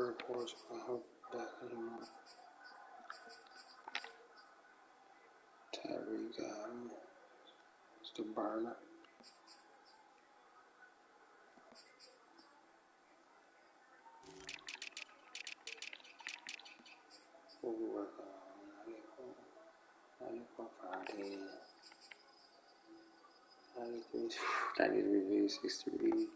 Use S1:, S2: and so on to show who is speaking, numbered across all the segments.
S1: reports. I hope back anymore. Tyreek got him. It's the burner. Ooh, 94, 510. 93, 63.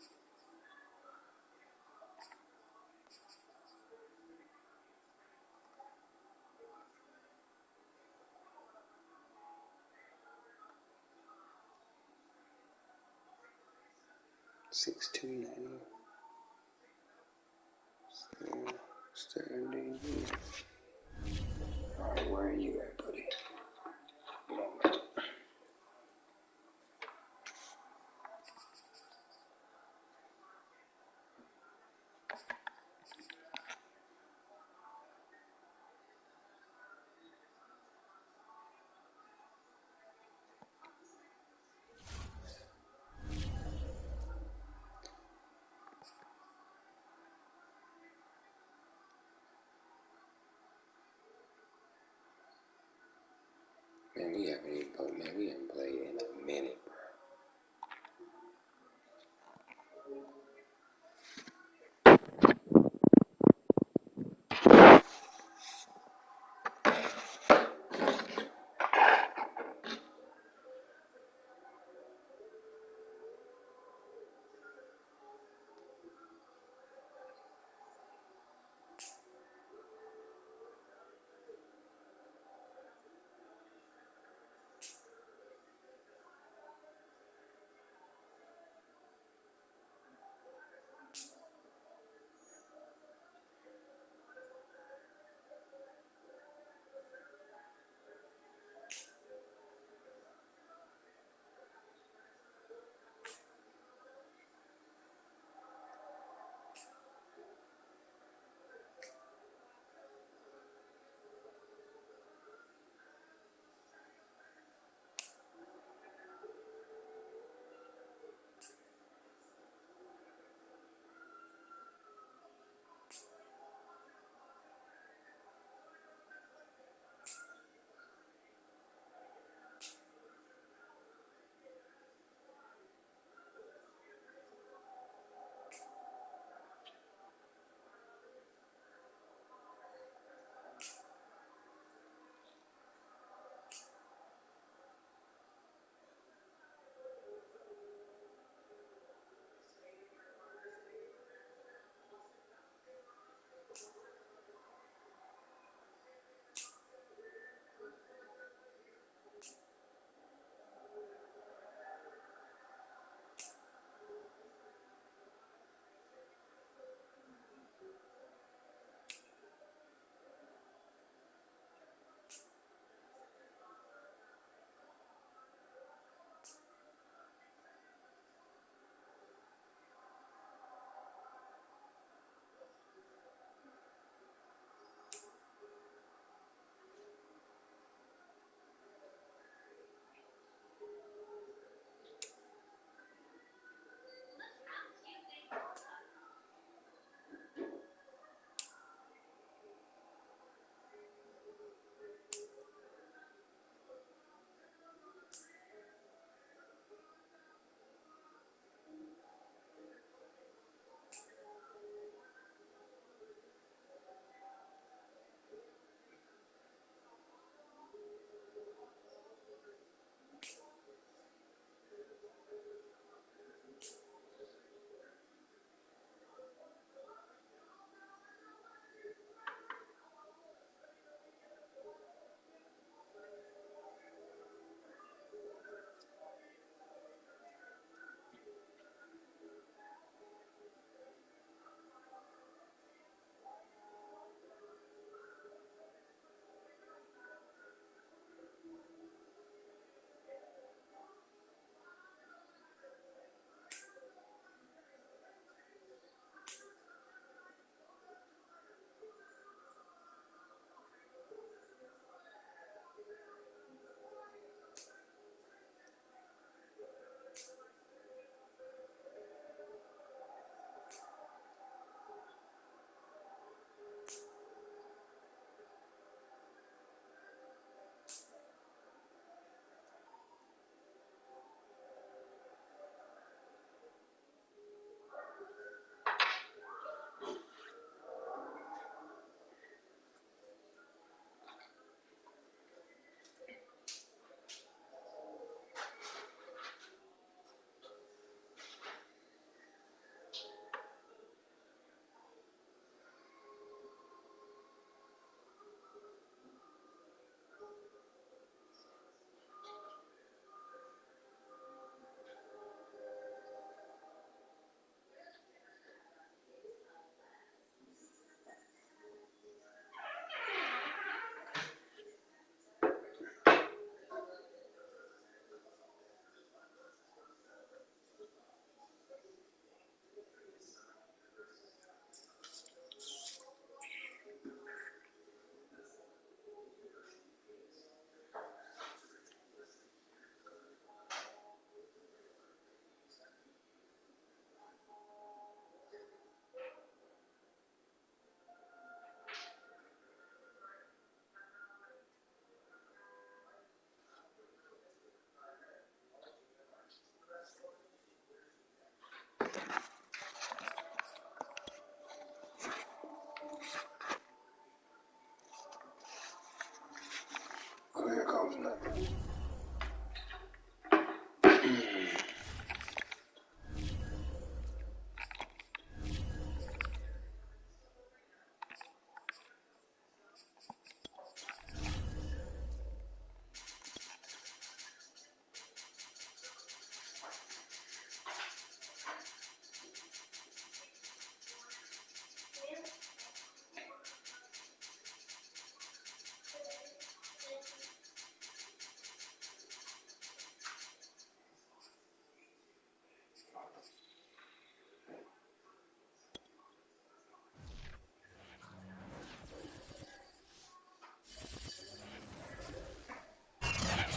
S1: Six two 90. Standing. Alright, where are you at, buddy? Man, we haven't played in a minute, bro.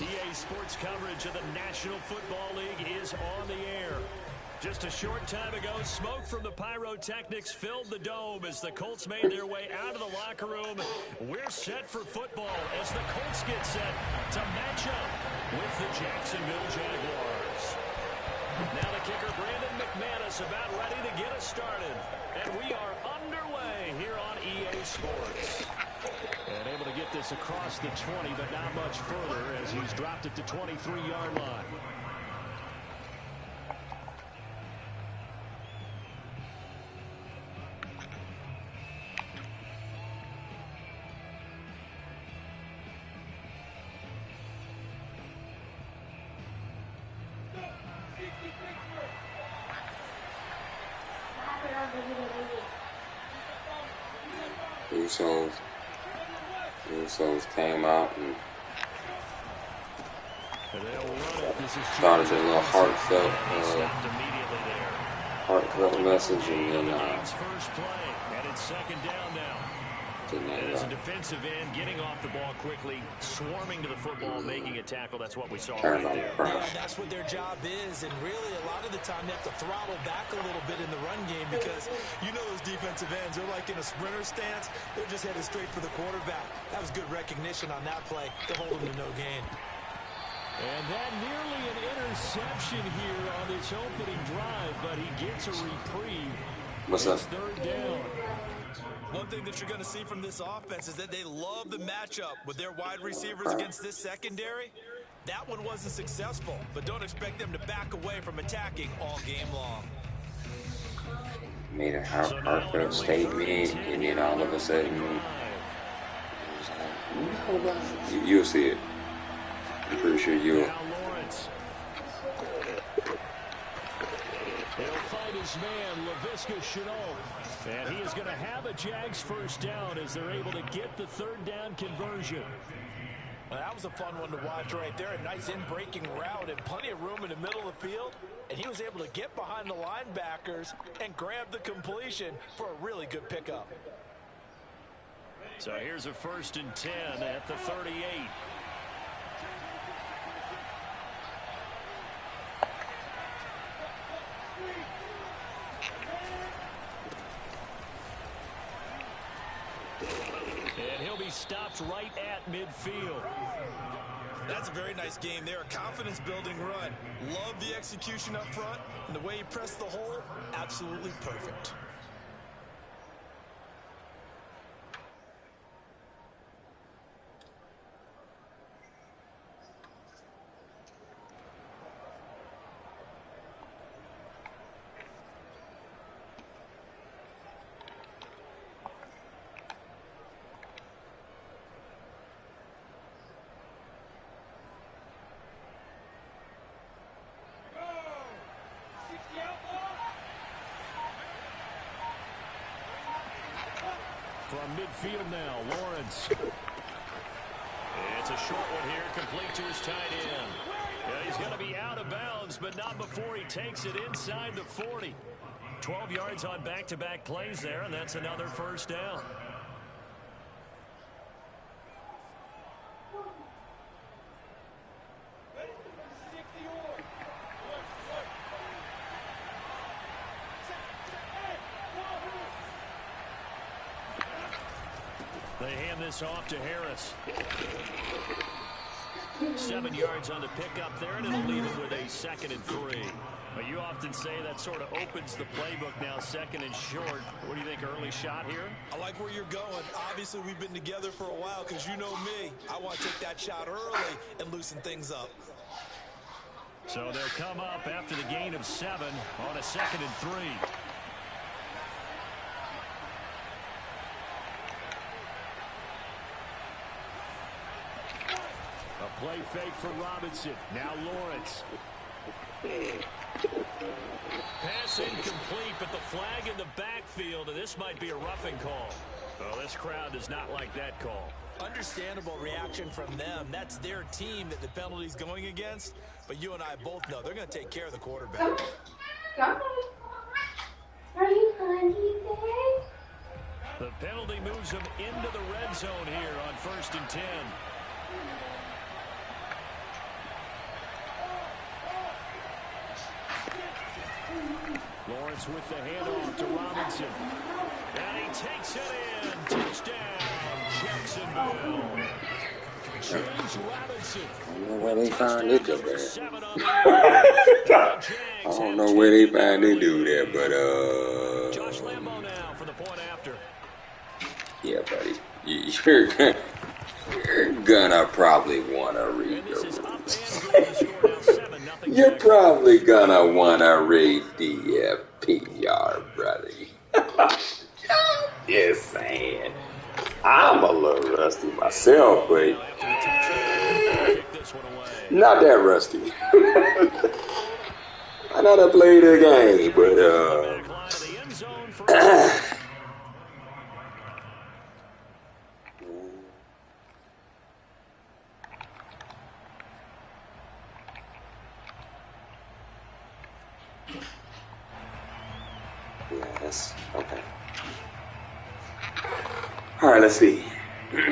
S2: EA Sports coverage of the National Football League is on the air. Just a short time ago, smoke from the pyrotechnics filled the dome as the Colts made their way out of the locker room. We're set for football as the Colts get set to match up with the Jacksonville Jaguars. Now the kicker, Brandon McManus, about ready to get us started. And we are underway here on EA Sports. And able to get this across the 20, but not much further as he's dropped it to 23-yard line.
S1: Usos came out and started a little heartfelt message, and then
S2: there's a defensive end getting off the ball quickly, swarming to the football, making a tackle. That's what we saw right there.
S3: Yeah, that's what their job is, and really a lot of the time they have to throttle back a little bit in the run game because you know those defensive ends, they're like in a sprinter stance. They're just headed straight for the quarterback. That was good recognition on that play to hold them to no gain.
S2: And that nearly an interception here on this opening drive, but he gets a reprieve.
S1: What's up?
S2: Third down.
S3: One thing that you're going to see from this offense is that they love the matchup with their wide receivers against this secondary. That one wasn't successful, but don't expect them to back away from attacking all game long.
S1: Made a heartfelt statement, and then all of a sudden, you'll see it. I'm pretty sure you'll.
S2: He'll find his man, LaVisca Chenault. And he is going to have a Jags first down as they're able to get the third down conversion.
S3: Well, that was a fun one to watch right there. A nice in-breaking route and plenty of room in the middle of the field. And he was able to get behind the linebackers and grab the completion for a really good pickup.
S2: So here's a 1st and 10 at the 38. And he'll be stopped right at midfield.
S3: That's a very nice game there. A confidence-building run. Love the execution up front. And the way he pressed the hole, absolutely perfect.
S2: From midfield now, Lawrence. It's a short one here, complete to his tight end. Yeah, he's going to be out of bounds, but not before he takes it inside the 40. 12 yards on back-to-back plays there, and that's another first down. They hand this off to Harris. 7 yards on the pickup there, and it'll leave it with a 2nd and 3. But you often say that sort of opens the playbook now, 2nd and short. What do you think, early shot here?
S3: I like where you're going. Obviously, we've been together for a while because you know me. I want to take that shot early and loosen things up.
S2: So they'll come up after the gain of 7 on a 2nd and 3. A play fake for Robinson. Now Lawrence. Pass incomplete, but the flag in the backfield, and this might be a roughing call. Oh, this crowd does not like that call.
S3: Understandable reaction from them. That's their team that the penalty's going against. But you and I both know they're going to take care of the quarterback.
S4: Come on. Are you hungry, Dad?
S2: The penalty moves them into the red zone here on 1st and 10. Lawrence with the handoff to Robinson. And he takes it in. Touchdown, Jacksonville. James Robinson.
S1: I don't know where they find it up there.
S2: 7 on the
S1: I don't know where they find they do that, but
S2: Josh Lambo now for the point after.
S1: yeah, buddy, you're gonna probably wanna read the rules. You're probably gonna wanna read the PPR, buddy. Just saying. I'm a little rusty myself, but not that rusty. I know I played the game, but yes, okay. All right, let's see.
S2: They'll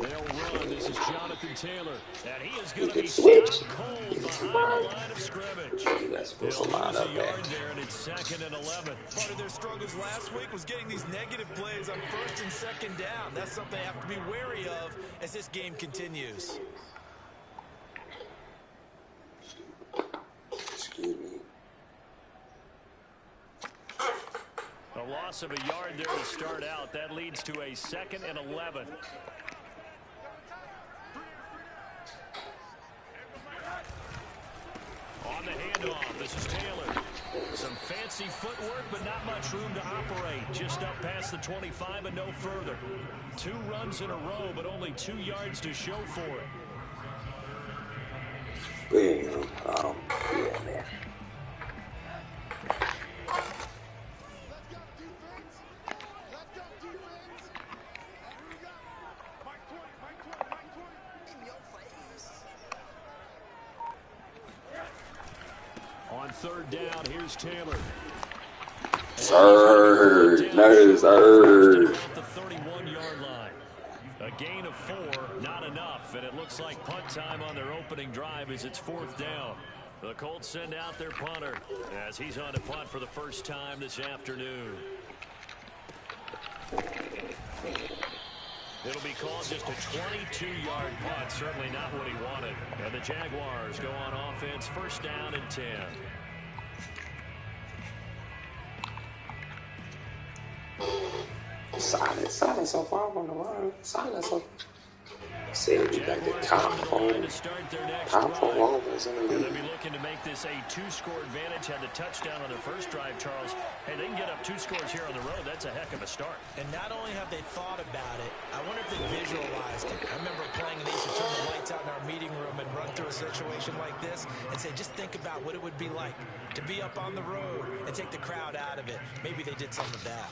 S2: run. This is Jonathan Taylor. And he is going to be stopped cold behind the line of scrimmage. They'll lose a yard there, and it's 2nd and 11.
S3: Part of their struggles last week was getting these negative plays on 1st and 2nd down. That's something they have to be wary of as this game continues.
S1: Excuse me.
S2: A loss of a yard there to start out. That leads to a 2nd and 11. On the handoff, this is Taylor. Some fancy footwork, but not much room to operate. Just up past the 25 and no further. 2 runs in a row, but only 2 yards to show for it.
S1: Yeah, man.
S2: On 3rd down, here's Taylor.
S1: Sir, no, sir.
S2: The 31-yard line. A gain of 4, not enough, and it looks like punt time on their opening drive as it's 4th down. The Colts send out their punter as he's on to punt for the first time this afternoon. It'll be called just a 22-yard punt, certainly not what he wanted. And the Jaguars go on offense, 1st down and 10.
S1: Silence so far on the run. Silence so. Said we got the top 4 offense in the
S2: They'll
S1: league.
S2: be looking to make this a 2-score advantage. Had the touchdown on their first drive, Charles. Hey, they can get up 2 scores here on the road. That's a heck of a start.
S3: And not only have they thought about it, I wonder if they visualized it. I remember playing and they used to turn the lights out in our meeting room and run through a situation like this and say, just think about what it would be like to be up on the road and take the crowd out of it. Maybe they did some of that.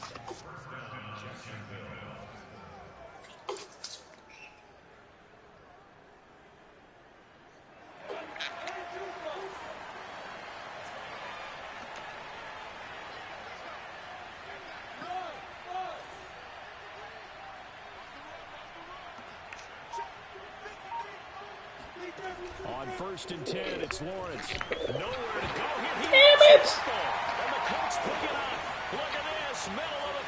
S2: On 1st and 10, it's Lawrence. Nowhere to go here.
S1: Damn it!
S2: And the Colts pick it up. Look at this. Middle of the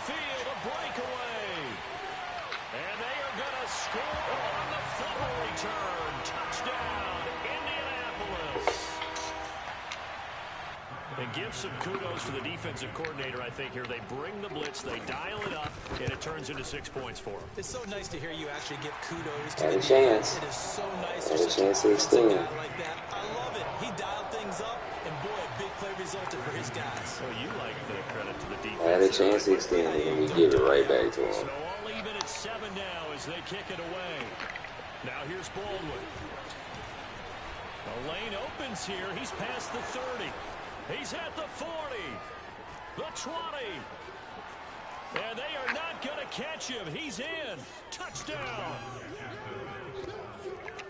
S2: return. Touchdown, Indianapolis. And give some kudos to the defensive coordinator, I think, here. They bring the blitz, they dial it up, and it turns into 6 points for them.
S3: It's so nice to hear you actually give kudos to
S1: Had
S3: the
S1: a chance.
S3: defense. It is so nice
S1: Had
S3: to
S1: a chance to extend.
S3: guy like that. I love it. He dialed things up, and boy, a big play resulted for his guys.
S2: Well, you like the credit to the defense.
S1: Had a chance to extend it, and we give it right back to him.
S2: So all even at 7 now as they kick it away. Now here's Baldwin. The lane opens here. He's past the 30. He's at the 40, the 20, and they are not going to catch him. He's in. Touchdown.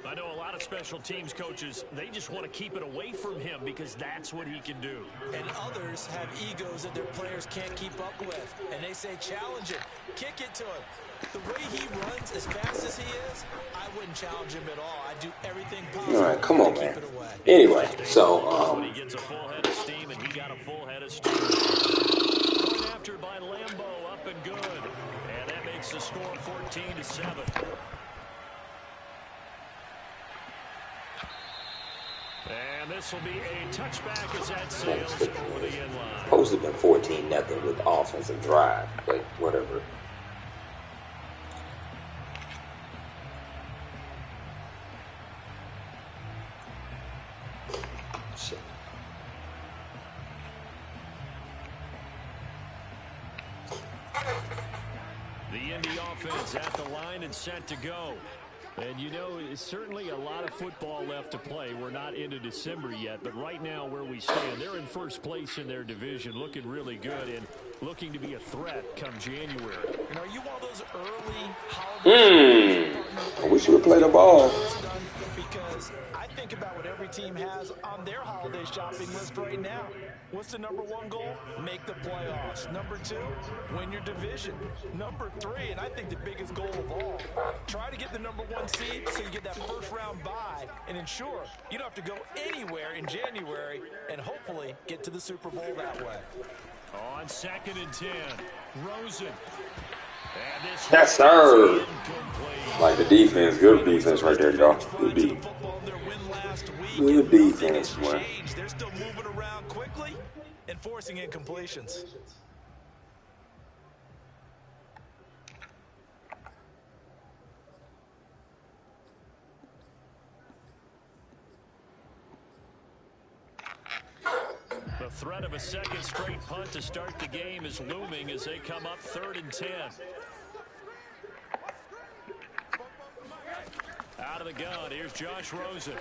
S2: I know a lot of special teams coaches, they just want to keep it away from him because that's what he can do.
S3: And others have egos that their players can't keep up with, and they say challenge it, kick it to him. The way he runs as fast as he is, I wouldn't challenge him at all. I'd do everything possible.
S1: All right, come on,
S3: to
S1: man.
S3: keep it away.
S1: Anyway, so
S2: he gets a full head of steam, and he got a full head of steam. Going after by Lambeau, up and good, and that makes the score 14-7. And this will be a touchback as that sails over the end line.
S1: supposed to have been 14-0 with offensive drive, but whatever. Shit.
S2: The Indy offense at the line and set to go. And, you know, it's certainly a lot of football left to play. We're not into December yet, but right now where we stand, they're in first place in their division, looking really good and looking to be a threat come January.
S3: And are you one of those early holiday
S1: I wish you would play the ball.
S3: Because I think about what every team has on their holiday shopping list right now. What's the number 1 goal? Make the playoffs. Number 2, win your division. Number 3, and I think the biggest goal of all, try to get the number 1 seed so you get that first round bye and ensure you don't have to go anywhere in January and hopefully get to the Super Bowl that way.
S2: On 2nd and 10, Rosen. And this
S1: Yes, sir. Like the defense, good defense right there, y'all. Good defense. Good defense, boy.
S3: They're still moving around quickly and forcing incompletions.
S2: The threat of a second straight punt to start the game is looming as they come up 3rd and 10. Out of the gun, here's Josh Rosen.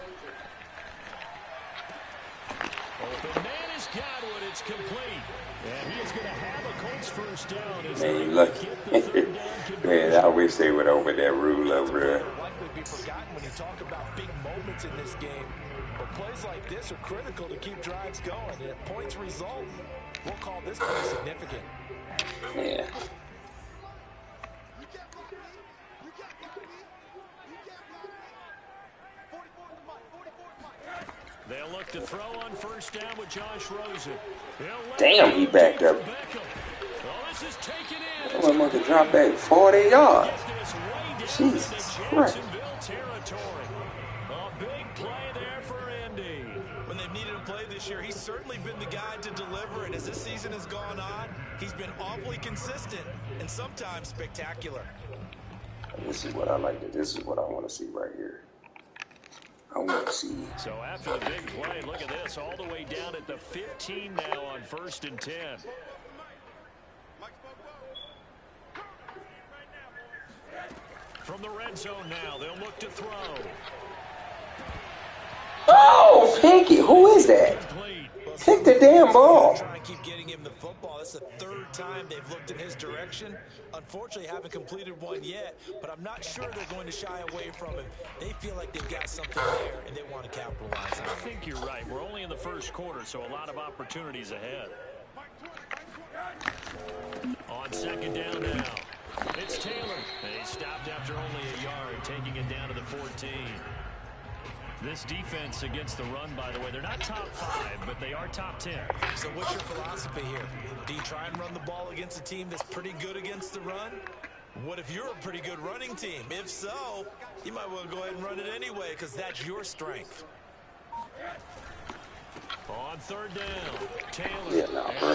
S2: The man is Godwin, it's complete. And he is going to have a Colts first down. As
S1: Man, you lucky. Man, I wish they would open that rule up, bro.
S3: Likely be forgotten when you talk about big moments in this game. But plays like this are critical to keep drives going. And if points result, we'll call this play significant.
S1: Yeah.
S2: They'll look to throw on first down with Josh Rosen.
S1: Damn, he backed up. I'm going to drop back 40 yards. Jesus Christ.
S2: A big play there for Indy.
S3: When they've needed a play this year, he's certainly been the guy to deliver. And as this season has gone on, he's been awfully consistent and sometimes spectacular.
S1: This is what I like. This is what I want to see right here. I want to see.
S2: So after the big play, look at this, all the way down at the 15 now on 1st and 10. From the red zone now, they'll look to throw.
S1: Oh, Pinky, who is that? Take the damn ball.
S3: Trying to keep getting him the football. That's the 3rd time they've looked in his direction. Unfortunately, haven't completed one yet, but I'm not sure they're going to shy away from him. They feel like they've got something there, and they want to capitalize on it.
S2: I think you're right. We're only in the 1st quarter, so a lot of opportunities ahead. On 2nd down now, it's Taylor. And he stopped after only a yard, taking it down to the 14. This defense against the run, by the way, they're not top 5, but they are top 10.
S3: So what's your philosophy here? Do you try and run the ball against a team that's pretty good against the run? What if you're a pretty good running team? If so, you might well go ahead and run it anyway because that's your strength.
S2: On third down, Taylor.
S1: Yeah, nah, bro.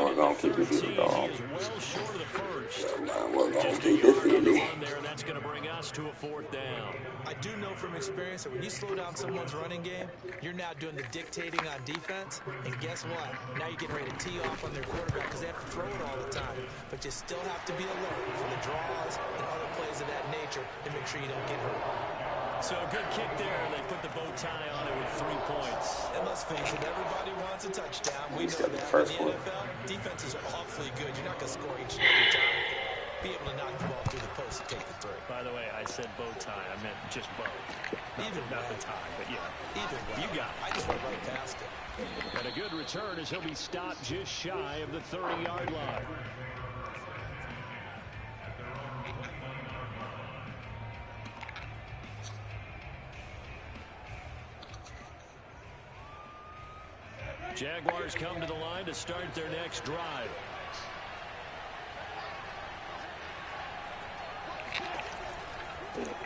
S1: We're going to keep this little dog.
S2: He is well short of the first.
S1: We're going to
S2: Just a
S1: keep this
S2: yard on the
S1: little.
S2: run there, and that's going to bring us to a fourth down.
S3: I do know from experience that when you slow down someone's running game, you're now doing the dictating on defense. And guess what? Now you're getting ready to tee off on their quarterback because they have to throw it all the time. But you still have to be alert for the draws and other plays of that nature to make sure you don't get hurt.
S2: So a good kick there. They put the bow tie on it with 3 points.
S3: And let's face it, everybody wants a touchdown. We know that in the NFL, defense is awfully good. You're not going to score each and every time. Be able to knock the ball through the post and take the 3.
S2: By the way, I said bow tie. I meant just bow.
S3: Either
S2: not
S3: way.
S2: the tie, but yeah.
S3: Either way.
S2: You got it.
S3: I just went right past it.
S2: And a good return as he'll be stopped just shy of the 30-yard line. Jaguars come to the line to start their next drive.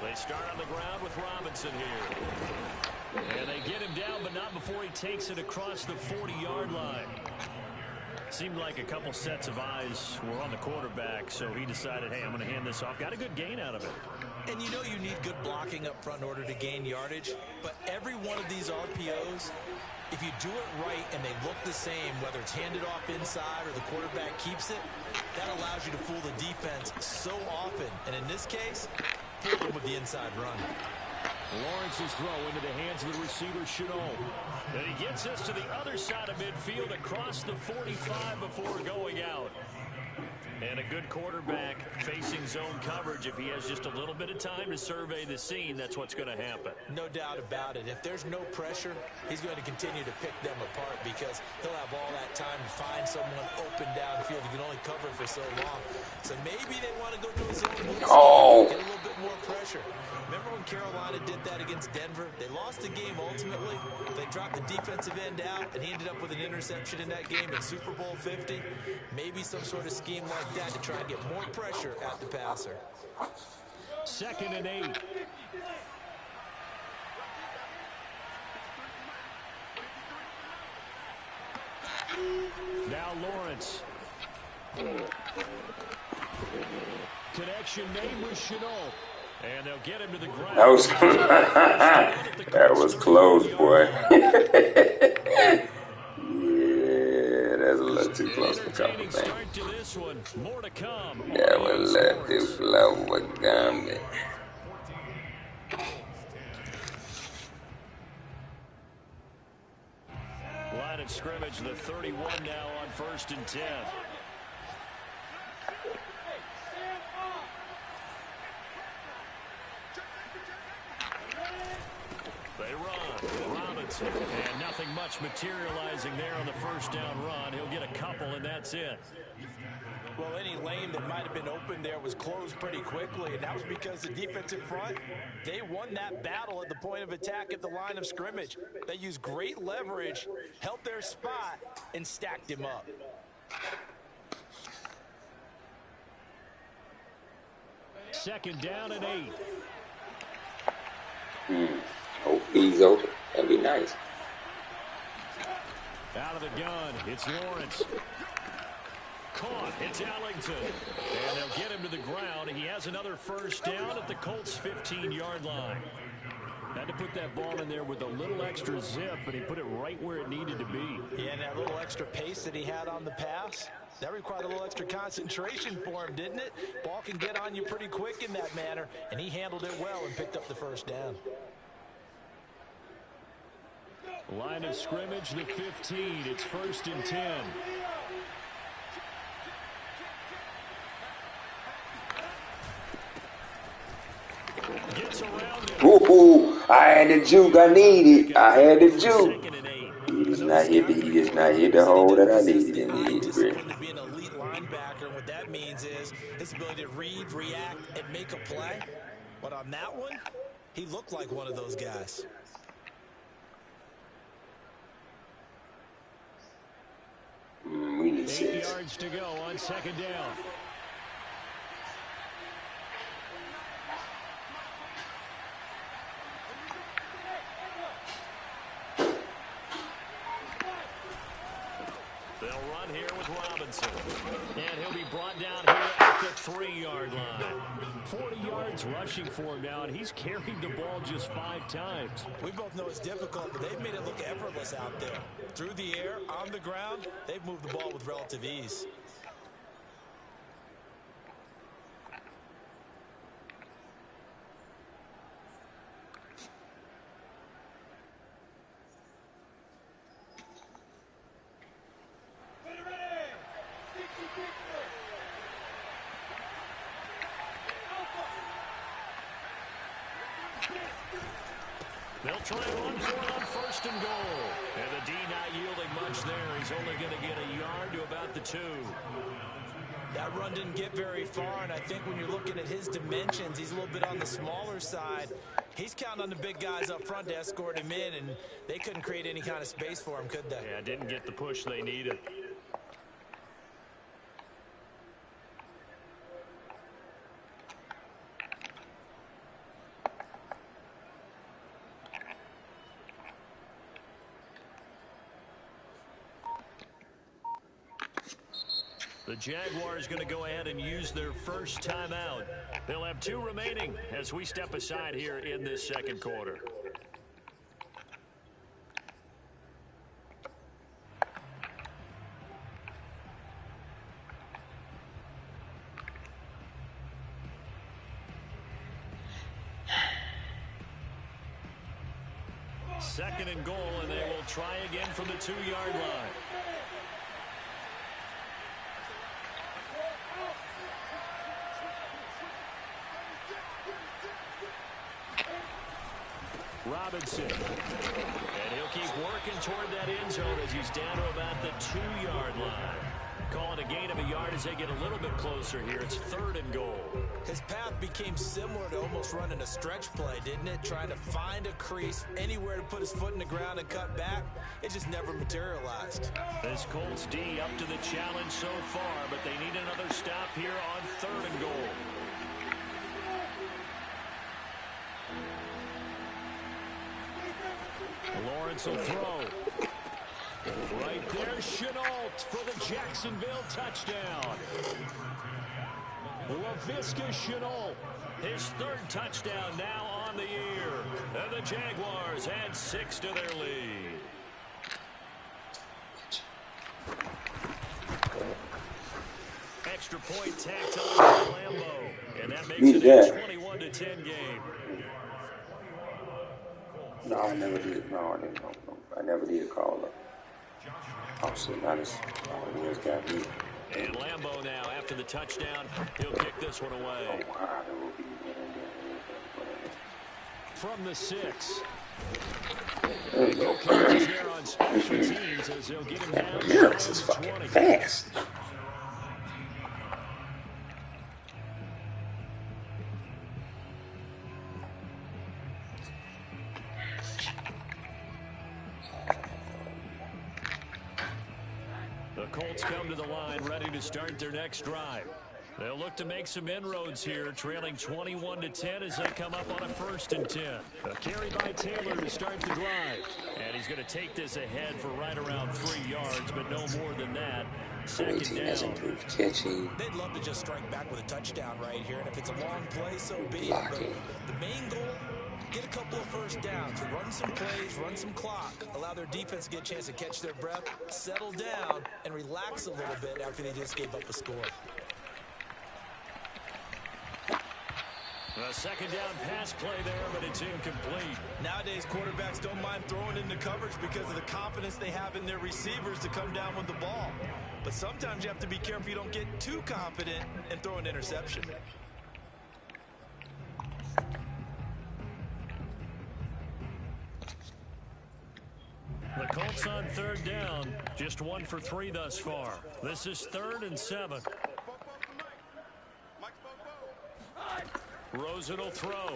S2: They start on the ground with Robinson here. And they get him down, but not before he takes it across the 40-yard line. Seemed like a couple sets of eyes were on the quarterback, so he decided, hey, I'm going to hand this off. Got a good gain out of it.
S3: And you know you need good blocking up front in order to gain yardage, but every one of these RPOs, if you do it right and they look the same, whether it's handed off inside or the quarterback keeps it, that allows you to fool the defense so often. And in this case, fool them with the inside run.
S2: Lawrence's throw into the hands of the receiver, Chenault. And he gets us to the other side of midfield across the 45 before going out. And a good quarterback facing zone coverage. If he has just a little bit of time to survey the scene, that's what's going to happen.
S3: No doubt about it. If there's no pressure, he's going to continue to pick them apart because he'll have all that time to find someone open downfield. He can only cover for so long. So maybe they want to go to a zone blitz, get a little bit more pressure. Remember when Carolina did that against Denver? They lost the game ultimately. They dropped the defensive end out, and he ended up with an interception in that game in Super Bowl 50. Maybe some sort of scheme like that to try and get more pressure at the passer.
S2: 2nd and 8. Now Lawrence. Connection made with Chenault. And they'll get him to the ground.
S1: That was close, boy. That's a little too close for comfort, man. That was a little too close for comfort.
S2: Line of scrimmage, the 31 now on 1st and 10. They run. Robinson. And nothing much materializing there on the first down run. He'll get a couple, and that's it.
S3: Well, any lane that might have been open there was closed pretty quickly, and that was because the defensive front, they won that battle at the point of attack at the line of scrimmage. They used great leverage, held their spot, and stacked him up.
S2: Second down and 8.
S1: Hope he's open. That'd be nice.
S2: Out of the gun, it's Lawrence. Caught, it's Ellington. And they'll get him to the ground. He has another first down at the Colts' 15-yard line. Had to put that ball in there with a little extra zip, but he put it right where it needed to be.
S3: Yeah, and that little extra pace that he had on the pass, that required a little extra concentration for him, didn't it? Ball can get on you pretty quick in that manner, and he handled it well and picked up the first down.
S2: Line of scrimmage, the 15. It's 1st and 10. Gets around it.
S1: Ooh, I had the juke I needed. I had the juke. He just not hit the hole that I needed in the end,
S3: Discipline to be an elite linebacker. What that means is his ability to read, react, and make a play. But on that one, he looked like one of those guys.
S1: We need
S2: 8
S1: 6.
S2: yards to go on 2nd down. They'll run here with Robinson. And he'll be brought down here at the 3-yard line. 40 yards rushing for him now, and he's carried the ball just 5 times.
S3: We both know it's difficult, but they've made it look effortless out there. Through the air, on the ground, they've moved the ball with relative ease.
S2: They'll try and run for it on 1st and goal. And the D not yielding much there. He's only going to get a yard to about the 2.
S3: That run didn't get very far, and I think when you're looking at his dimensions, he's a little bit on the smaller side. He's counting on the big guys up front to escort him in, and they couldn't create any kind of space for him, could they?
S2: Yeah, didn't get the push they needed. The Jaguars going to go ahead and use their first timeout. They'll have 2 remaining as we step aside here in this 2nd quarter. Second and goal, and they will try again from the 2-yard line. Robinson. And he'll keep working toward that end zone as he's down to about the 2-yard line. Calling a gain of a yard as they get a little bit closer here. It's 3rd and goal.
S3: His path became similar to almost running a stretch play, didn't it? Trying to find a crease, anywhere to put his foot in the ground and cut back. It just never materialized.
S2: This Colts D up to the challenge so far, but they need another stop here on 3rd and goal. Lawrence will throw. Right there, Chenault for the Jacksonville touchdown. LaVisca Chenault, his 3rd touchdown now on the year. And the Jaguars add 6 to their lead. Extra point tacked on by Lambeau. And that makes it a 21-10 game.
S1: No, I never did. No, I didn't know. No, I never did call up. Oh, shit, now this always got me.
S2: And Lambeau now, after the touchdown, he'll kick this one away.
S1: Oh, wow.
S2: From the 6.
S1: There you go.
S2: Coaches there on special teams as they'll get him down.
S1: Minutes is fucking
S2: 20.
S1: fast.
S2: The Colts come to the line ready to start their next drive. They'll look to make some inroads here, trailing 21-10 as they come up on a 1st and 10. A carry by Taylor to start the drive. And he's going to take this ahead for right around 3 yards, but no more than that. 2nd down.
S1: Catching.
S3: They'd love to just strike back with a touchdown right here, and if it's a long play, so be it. But the main goal, get a couple of 1st downs, run some plays, run some clock, allow their defense to get a chance to catch their breath, settle down, and relax a little bit after they just gave up a score.
S2: A 2nd down pass play there, but it's incomplete.
S3: Nowadays, quarterbacks don't mind throwing into coverage because of the confidence they have in their receivers to come down with the ball. But sometimes you have to be careful you don't get too confident and throw an interception.
S2: The Colts on 3rd down, just 1 for 3 thus far. This is 3rd and 7. Rosen will throw.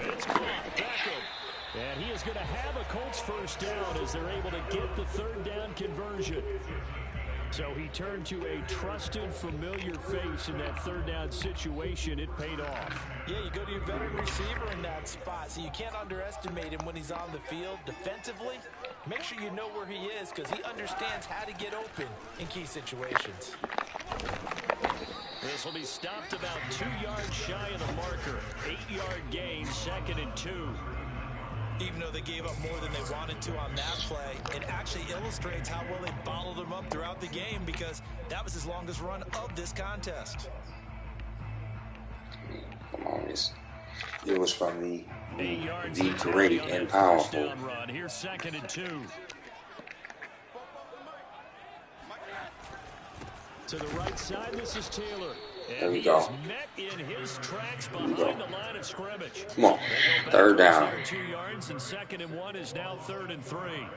S2: It's caught. Beckham. And he is going to have a Colts 1st down as they're able to get the 3rd down conversion. So he turned to a trusted, familiar face in that third down situation. It paid off.
S3: Yeah, you go to your veteran receiver in that spot, so you can't underestimate him when he's on the field. Defensively, make sure you know where he is because he understands how to get open in key situations.
S2: This will be stopped about 2 yards shy of the marker. 8-yard gain, 2nd and 2.
S3: Even though they gave up more than they wanted to on that play, it actually illustrates how well they bottled them up throughout the game because that was his longest run of this contest.
S1: Come on, it was from the
S2: the
S1: great and powerful.
S2: Run. Here's 2nd and 2. To the right side, this is Taylor.
S1: There we go.
S2: Met in his tracks behind the line of scrimmage.
S1: Come on, 3rd down.
S2: 2 yards, and 2nd and 1 is now 3rd and 3.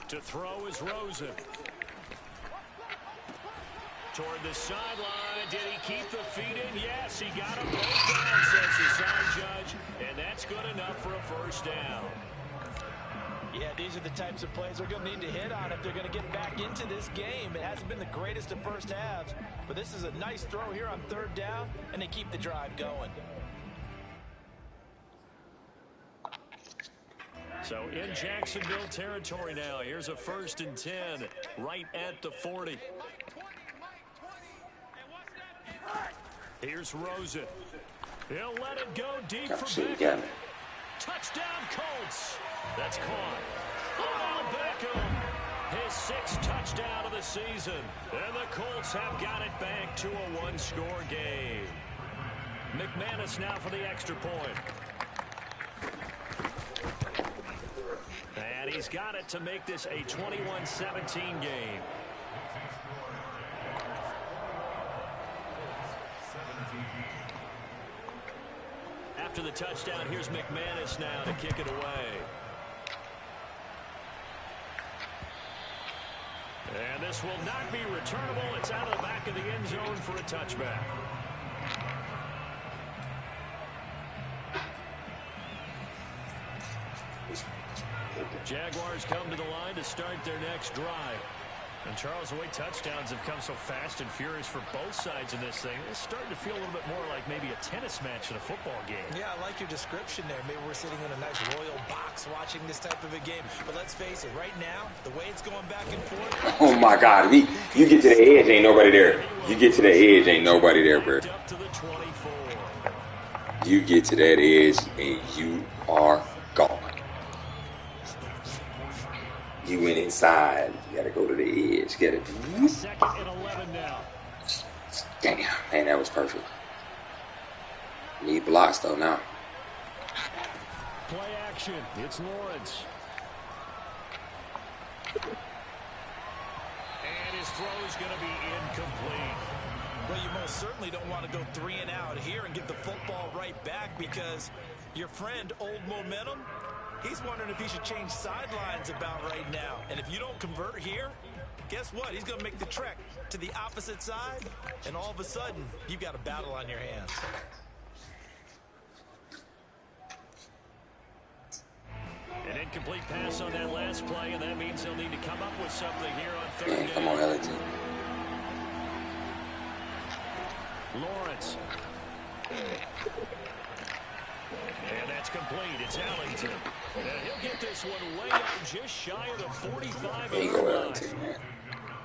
S2: To throw is Rosen. Toward the sideline. Did he keep the feet in? Yes, he got him both down, says the side judge. And that's good enough for a 1st down.
S3: Yeah, these are the types of plays they're going to need to hit on if they're going to get back into this game. It hasn't been the greatest of first halves, but this is a nice throw here on 3rd down, and they keep the drive going.
S2: So in Jacksonville territory now. Here's a 1st and 10 right at the 40. Here's Rosen. He'll let it go deep for Beckham. Touchdown Colts. That's caught. Oh, Beckham. His 6th touchdown of the season. And the Colts have got it back to a 1-score game. McManus now for the extra point. And he's got it to make this a 21-17 game. After the touchdown, here's McManus now to kick it away. And this will not be returnable. It's out of the back of the end zone for a touchback. Jaguars come to the line to start their next drive. And Charles, the way touchdowns have come so fast and furious for both sides in this thing, it's starting to feel a little bit more like maybe a tennis match in a football game. Yeah,
S3: I like your description there. Maybe we're sitting in a nice royal box watching this type of a game. But let's face it, right now, the way it's going back and forth.
S1: Oh my God, you get to the edge, ain't nobody there. You get to the edge, ain't nobody there, bro.
S2: Up to the 24.
S1: You get to that edge, and you are gone. You went inside. You gotta go to the edge. Get it.
S2: 2nd and 11 now.
S1: Damn, man, that was perfect. Need blocks though now.
S2: Play action. It's Lawrence. And his throw's gonna be incomplete.
S3: Well, you most certainly don't want to go 3 and out here and get the football right back because your friend, Old Momentum, he's wondering if he should change sidelines about right now. And if you don't convert here, guess what? He's going to make the trek to the opposite side, and all of a sudden, you've got a battle on your hands.
S2: An incomplete pass on that last play, and that means they'll need to come up with something here on 3rd down.
S1: Come on, Ellington.
S2: Lawrence. And that's complete. It's Ellington. And he'll get this one way out just shy of the 45.
S1: There you go, Ellington, man.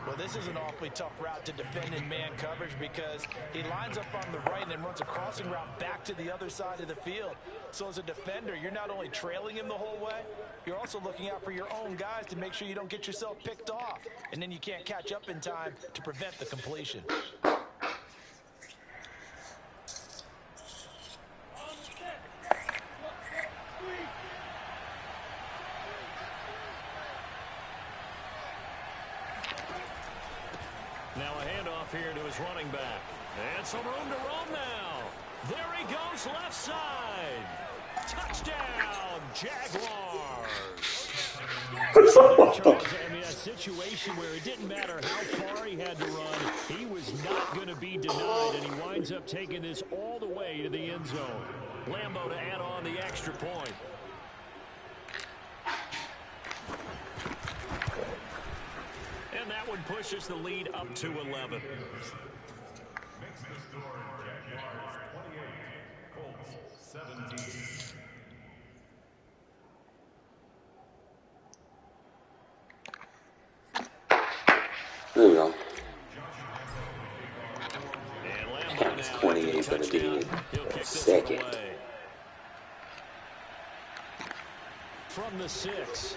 S3: Well, this is an awfully tough route to defend in man coverage because he lines up on the right and then runs a crossing route back to the other side of the field. So as a defender, you're not only trailing him the whole way, you're also looking out for your own guys to make sure you don't get yourself picked off. And then you can't catch up in time to prevent the completion.
S2: Now a handoff here to his running back. And some room to roam now. There he goes left side. Touchdown, Jaguars.
S1: What
S2: Charles, I mean, a situation where it didn't matter how far he had to run, he was not going to be denied, and he winds up taking this all the way to the end zone. Lambo to add on the extra point. And that one pushes the lead up to 11.
S1: There we go.
S2: And Lambo
S1: That was
S2: now
S1: 28 for the
S2: touchdown.
S1: D.
S2: He'll kick this one
S1: Second.
S2: away. From the 6.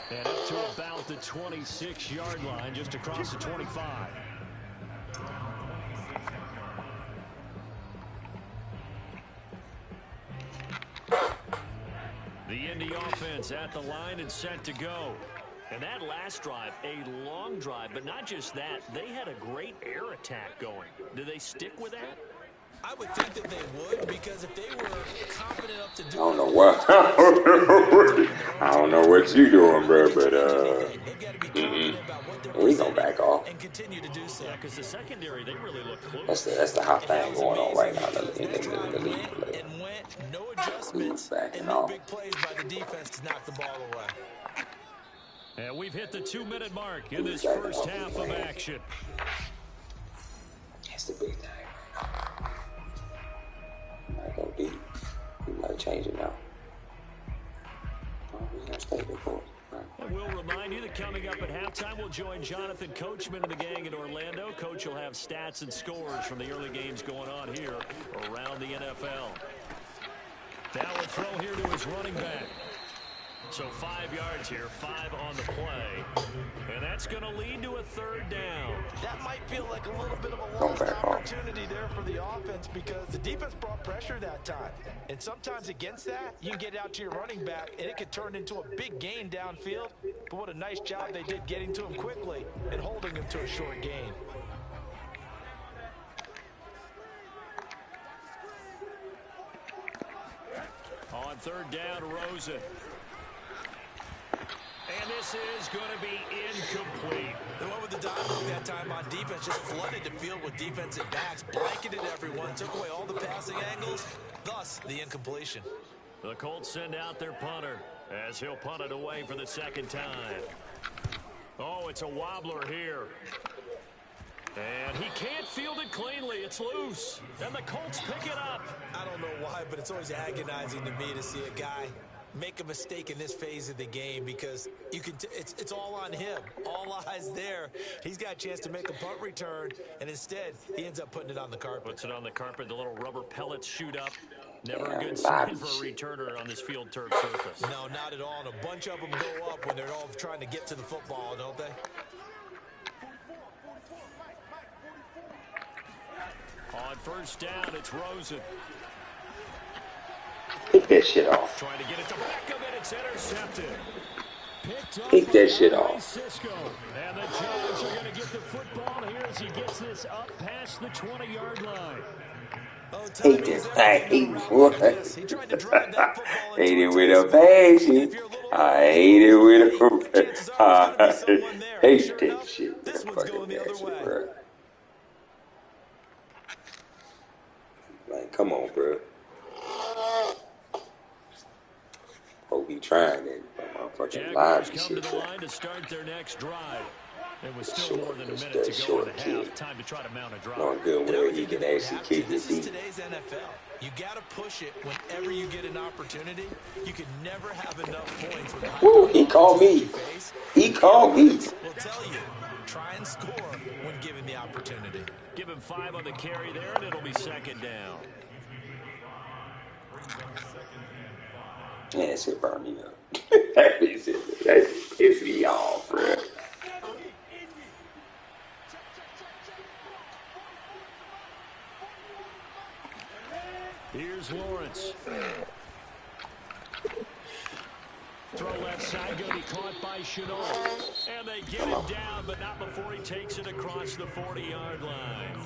S2: And up to about the 26-yard line, just across the 25. The Indy offense at the line and set to go. And that last drive, a long drive, but not just that. They had a great air attack going. Do they stick with that?
S3: I would think that they would, because if they were confident enough to do
S1: I don't know what. I don't know what you doing, bro, but we gonna back off.
S3: and continue to do so.
S2: Yeah, because the secondary, they really look close.
S1: That's the hot thing going on right now in the league.
S3: No adjustments
S1: Backing
S3: and no
S1: off.
S3: big plays by the defense to knock the ball away.
S2: And we've hit the 2-minute mark in this first half of action.
S1: That's the big thing. Might go deep. We might change it now. Oh, we're gonna stay there for it.
S2: And we'll remind you that coming up at halftime, we'll join Jonathan Coachman and the gang in Orlando. Coach will have stats and scores from the early games going on here around the NFL. Now a throw here to his running back. So 5 yards here, 5 on the play. And that's going to lead to a third down.
S3: That might feel like a little bit of a lost opportunity there for the offense, because the defense brought pressure that time. And sometimes against that, you can get out to your running back, and it could turn into a big gain downfield. But what a nice job they did getting to him quickly and holding him to a short gain.
S2: On third down, Rosen. And this is going to be incomplete.
S3: They went with the dime look that time on defense, just flooded the field with defensive backs, blanketed everyone, took away all the passing angles, thus the incompletion.
S2: The Colts send out their punter as he'll punt it away for the second time. Oh, it's a wobbler here. And he can't field it cleanly. It's loose. And the Colts pick it up.
S3: I don't know why, but it's always agonizing to me to see a guy make a mistake in this phase of the game, because you can it's all on him. All eyes there. He's got a chance to make a punt return, and instead he ends up putting it on the carpet.
S2: Puts it on the carpet. The little rubber pellets shoot up. Never a good sign for a returner on this field turf surface.
S3: No, not at all. And a bunch of them go up when they're all trying to get to the football, don't they?
S2: On first down, it's Rosen.
S1: Pick that shit off.
S2: Trying to get it to back of it. It's intercepted.
S1: Pick that shit off.
S2: Cisco. And the Giants are going to get the football here as he gets this up past the 20-yard line.
S1: Hate this. I hate what? Hate it with a passion. I hate it with a I hate that shit.
S3: This one's going the other way.
S1: Bro. Like, come on, bro. Hope he trying it. Motherfucking live
S2: come
S1: shit.
S2: To the line to start their next drive. It was still more than a minute to go in the half. Time to try to mount a drive.
S1: Knowing good where he can actually kick
S3: this
S1: his
S3: is
S1: feet.
S3: today's NFL. You got to push it whenever you get an opportunity. You can never have enough points.
S1: Woo, he called me. He called me.
S3: We'll tell you, try and score when given the opportunity.
S2: Give him 5 on the carry there, and it'll be second down.
S1: Yeah, it's burn me up. That pisses me off, bro.
S2: Here's Lawrence. Throw left side, going to be caught by Chenault. And they get him down, but not before he takes it across the 40-yard line.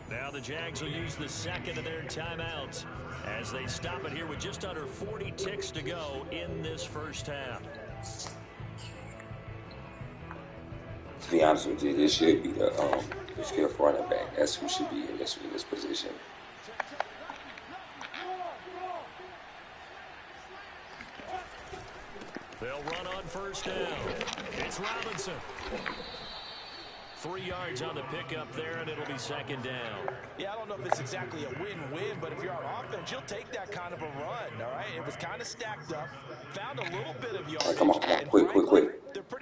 S2: Now the Jags will use the second of their timeouts as they stop it here with just under 40 ticks to go in this first half.
S1: To be honest with you, this should be the fifth running back. That's who should be in this position.
S2: They'll run on first down. It's Robinson. 3 yards on the pickup there, and it'll be second down.
S3: Yeah, I don't know if it's exactly a win-win, but if you're on offense, you'll take that kind of a run, all right? It was kind of stacked up, found a little bit of yardage.
S1: Right, come on, quick.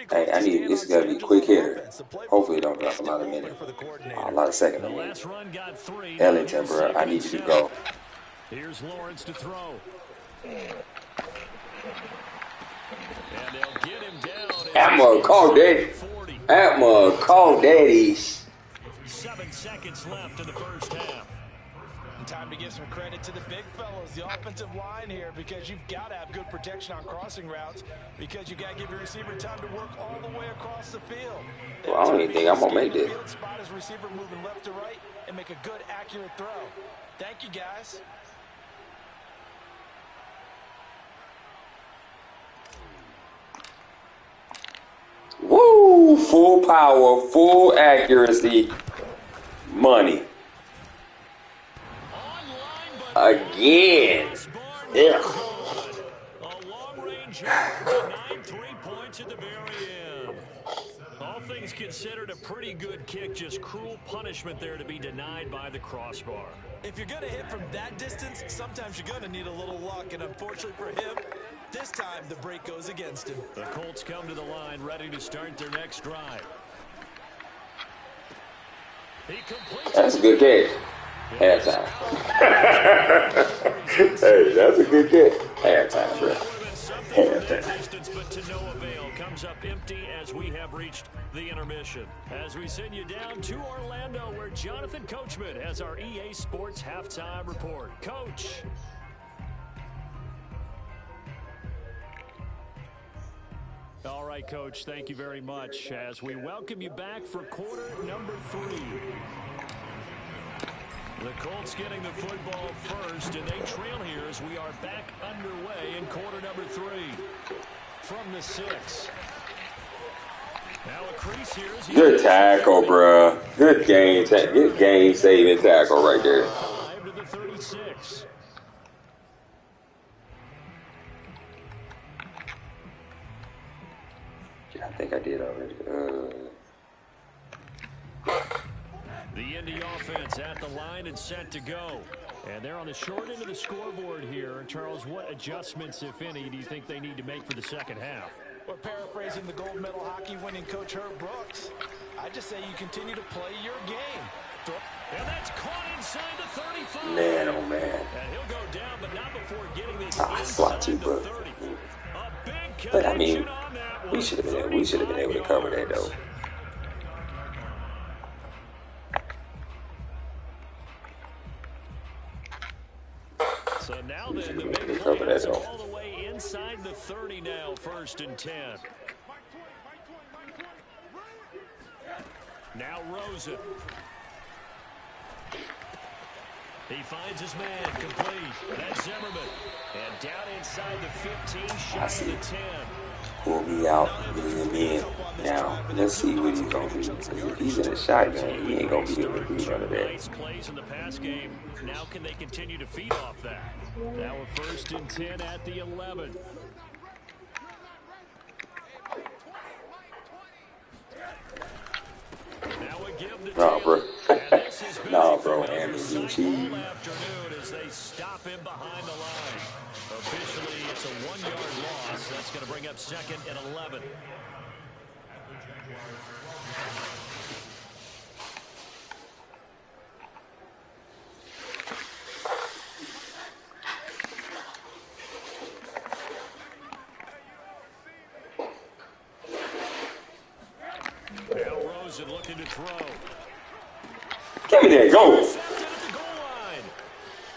S1: Hey, I need this got to be quick hitter. Hopefully, it don't drop a lot of minutes. A lot of second
S2: The
S1: minutes.
S2: last run got 3.
S1: Ellington, bro, I need you to go.
S2: Here's Lawrence to throw. And they'll get him down.
S1: Emma, call daddy. Emma, call daddies.
S2: 7 seconds left in the first half.
S3: Time to give some credit to the big fellows, the offensive line here, because you've got to have good protection on crossing routes, because you got to give your receiver time to work all the way across the field.
S1: Well, I don't even think I'm going to make this.
S3: Spot his receiver moving left to right and make a good, accurate throw. Thank you, guys.
S1: Woo! Full power, full accuracy, money. Again. Ugh.
S2: A long-range effort denied 3 points at the very end. All things considered, a pretty good kick, just cruel punishment there to be denied by the crossbar.
S3: If you're going to hit from that distance, sometimes you're going to need a little luck, and unfortunately for him, this time the break goes against him.
S2: The Colts come to the line, ready to start their next drive. He completes.
S1: That's a good catch. Halftime. Hey, that's a good catch. Halftime, bro.
S2: Distance, but to no avail. Comes up empty as we have reached the intermission. As we send you down to Orlando, where Jonathan Coachman has our EA Sports halftime report. Coach. All right, Coach, thank you very much as we welcome you back for quarter number 3. The Colts getting the football first, and they trail here as we are back underway in quarter number 3. From the 6. Now a crease here.
S1: Good tackle, bro. Good game-saving tackle right there.
S2: 5 to the 36.
S1: I think I did already.
S2: The Indy offense at the line and set to go. And they're on the short end of the scoreboard here. Charles, what adjustments, if any, do you think they need to make for the second half?
S3: Well, paraphrasing the gold medal hockey winning coach Herb Brooks, I just say you continue to play your game.
S2: And that's caught inside the 35.
S1: Man, oh man.
S2: And he'll go down, but not before getting this
S1: slot too, bro. But I mean, we should have been able to cover that though.
S2: So now then, the big
S1: cover
S2: play
S1: that
S2: all the way inside the 30 now, 1st and 10. Now Rosen. He finds his man complete. That's Zimmerman. And down inside the 15, shy of the 10.
S1: Pull me out, bring him in. Now, let's see what he's going to do. Because if he's in a shotgun, he ain't going to be able to do none of that.
S2: Nice plays in the pass game. Now can they continue to feed off that? Now we're 1st and 10 at the 11. Now a give to
S1: Nah, bro. Nah, bro.
S2: And
S1: And cheese.
S2: afternoon as they stop him behind the line. Officially, it's a 1-yard loss. That's going to bring up 2nd and 11. Now Rosen looking to throw.
S1: Give me that, go.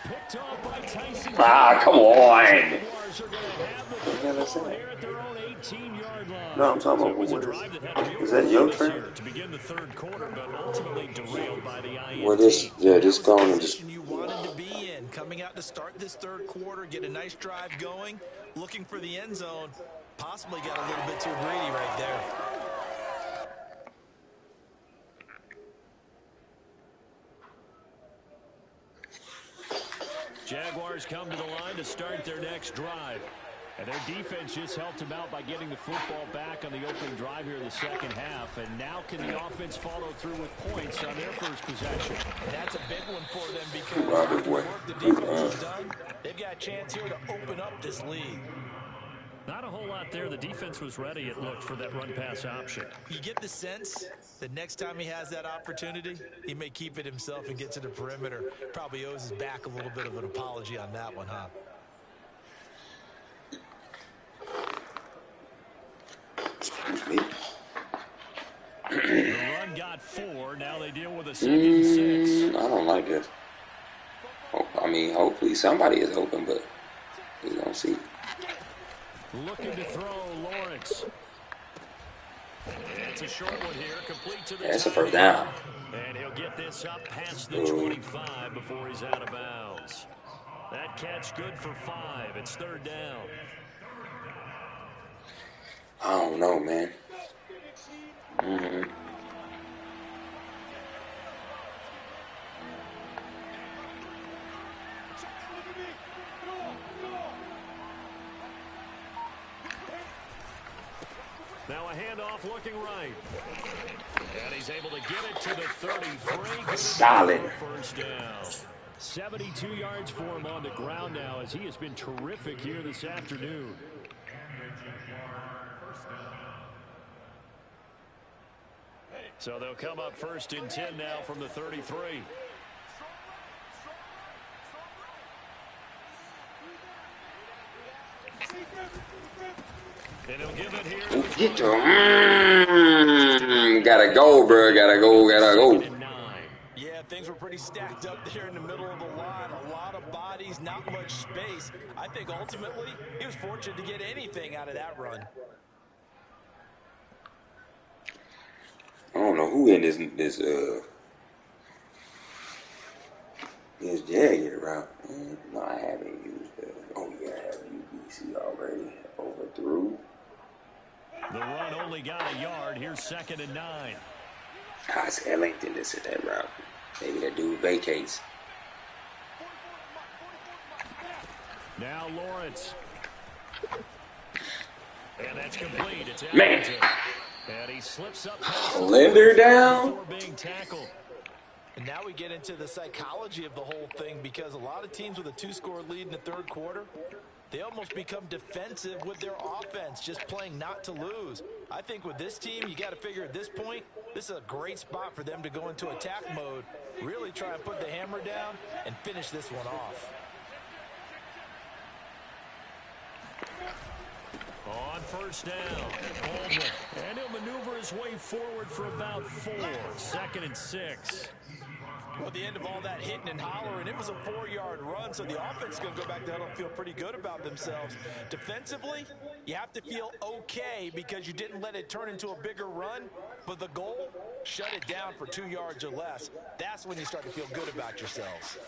S2: Picked off by Tyson.
S1: Ah, come on.
S2: Jaguars are going to have the football here at their own 18-yard line.
S1: No, I'm talking
S2: So
S1: about
S2: it was a
S1: what
S2: drive that had real
S1: is that your
S2: promise
S1: turn?
S2: here to begin the third quarter, but ultimately derailed by the
S1: Well,
S2: INT.
S1: this
S3: And that
S1: this
S3: was the
S1: going and just
S3: position you wanted to be in, coming out to start this third quarter, get a nice drive going, looking for the end zone. Possibly got a little bit too greedy right there.
S2: Jaguars come to the line to start their next drive. And their defense just helped them out by getting the football back on the opening drive here in the second half. And now can the offense follow through with points on their first possession?
S3: And that's a big one for them because after the work the defense has done, they've got a chance here to open up this lead.
S2: Not a whole lot there. The defense was ready, it looked, for that run-pass option.
S3: You get the sense that next time he has that opportunity, he may keep it himself and get to the perimeter. Probably owes his back a little bit of an apology on that one, huh?
S1: excuse me.
S2: The run got 4. Now they deal with a 2nd and 6.
S1: I don't like this. I mean, hopefully somebody is open, but we don't see.
S2: Looking to throw, Lawrence. It's a short one here, complete to the
S1: That's a first down.
S2: And he'll get this up past the 25 before he's out of bounds. That catch good for 5. It's third down.
S1: I don't know, man.
S2: Now a handoff looking right. And he's able to get it to the 33.
S1: Solid.
S2: First down. 72 yards for him on the ground now as he has been terrific here this afternoon. So they'll come up first and 10 now from the 33. And he'll give it here.
S1: Get to gotta go, bro. Gotta go.
S3: Yeah, things were pretty stacked up there in the middle of the line. A lot of bodies, not much space. I think ultimately he was fortunate to get anything out of that run.
S1: I don't know who in this Jaguar route. No, I haven't used it. Oh yeah, I have UBC already. Overthrew.
S2: The run only got a yard. Here's 2nd and 9.
S1: I said LinkedIn this at that route. Maybe that dude vacates.
S2: Now Lawrence. And that's complete. It's out.
S1: Man.
S2: And he slips up past
S1: Linder down.
S2: before being tackled.
S3: And now we get into the psychology of the whole thing because a lot of teams with a 2-score lead in the third quarter, they almost become defensive with their offense, just playing not to lose. I think with this team, you got to figure at this point, this is a great spot for them to go into attack mode, really try and put the hammer down and finish this one off.
S2: On first down, Baldwin. And he'll maneuver his way forward for about 4. 2nd and 6.
S3: Well, at the end of all that hitting and hollering, it was a 4-yard run, so the offense is going to go back there and feel pretty good about themselves. Defensively, you have to feel okay because you didn't let it turn into a bigger run, but the goal, shut it down for 2 yards or less. That's when you start to feel good about yourselves.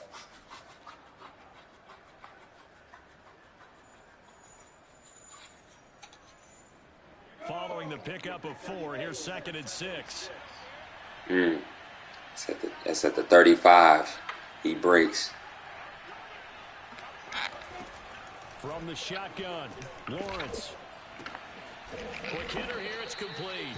S2: Following the pickup of 4, here's 2nd and 6.
S1: That's at the 35. He breaks.
S2: From the shotgun, Lawrence. Quick hitter here, it's complete.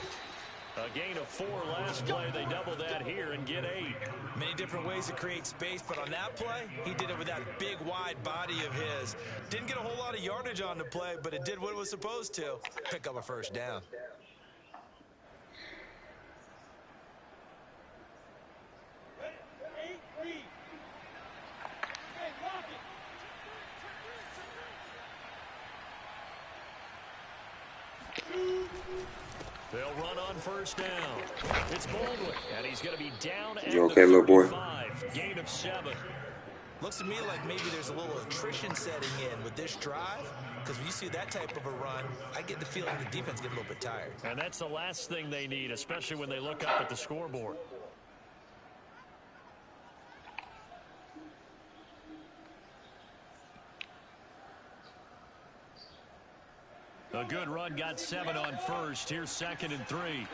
S2: A gain of 4 last play. They double that here and get 8.
S3: Many different ways to create space, but on that play, he did it with that big, wide body of his. Didn't get a whole lot of yardage on the play, but it did what it was supposed to. Pick up a first down.
S2: They'll run on first down. It's Baldwin, and he's going to be down at
S1: You okay,
S2: the
S1: little boy?
S2: 35. Gain of 7.
S3: Looks to me like maybe there's a little attrition setting in with this drive, because when you see that type of a run, I get the feeling the defense gets a little bit tired.
S2: And that's the last thing they need, especially when they look up at the scoreboard. A good run, got 7 on first. Here's 2nd and 3.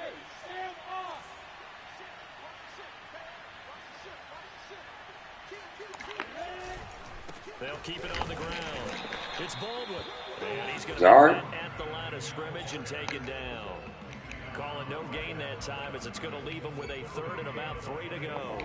S2: They'll keep it on the ground. It's Baldwin. And he's going to be at the line of scrimmage and taken down. Calling no gain that time as it's going to leave him with a 3rd and about 3 to go.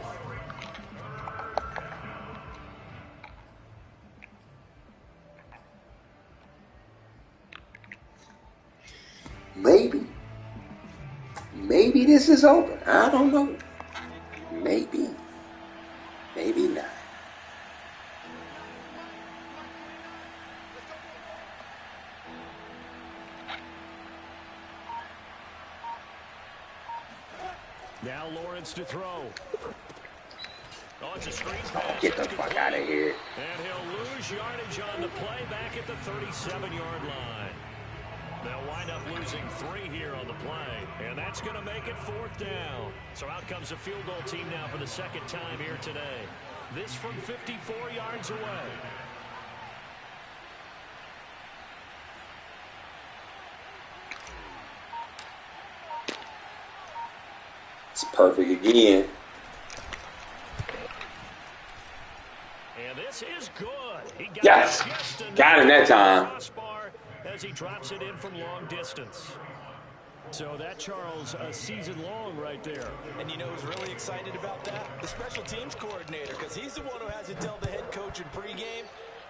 S1: Maybe this is over. I don't know. Maybe not.
S2: Now Lawrence to throw. Oh, it's a screen pass.
S1: Get the fuck out of here.
S2: And he'll lose yardage on the play back at the 37-yard line. They'll wind up losing 3 here on the play, and that's going to make it 4th down. So out comes a field goal team now for the 2nd time here today. This from 54 yards away.
S1: It's perfect again.
S2: And this is good. He got
S1: Yes, got him that time.
S2: As he drops it in from long distance. So that, Charles, a season long right there.
S3: And you know who's really excited about that? The special teams coordinator, because he's the one who has to tell the head coach in pregame,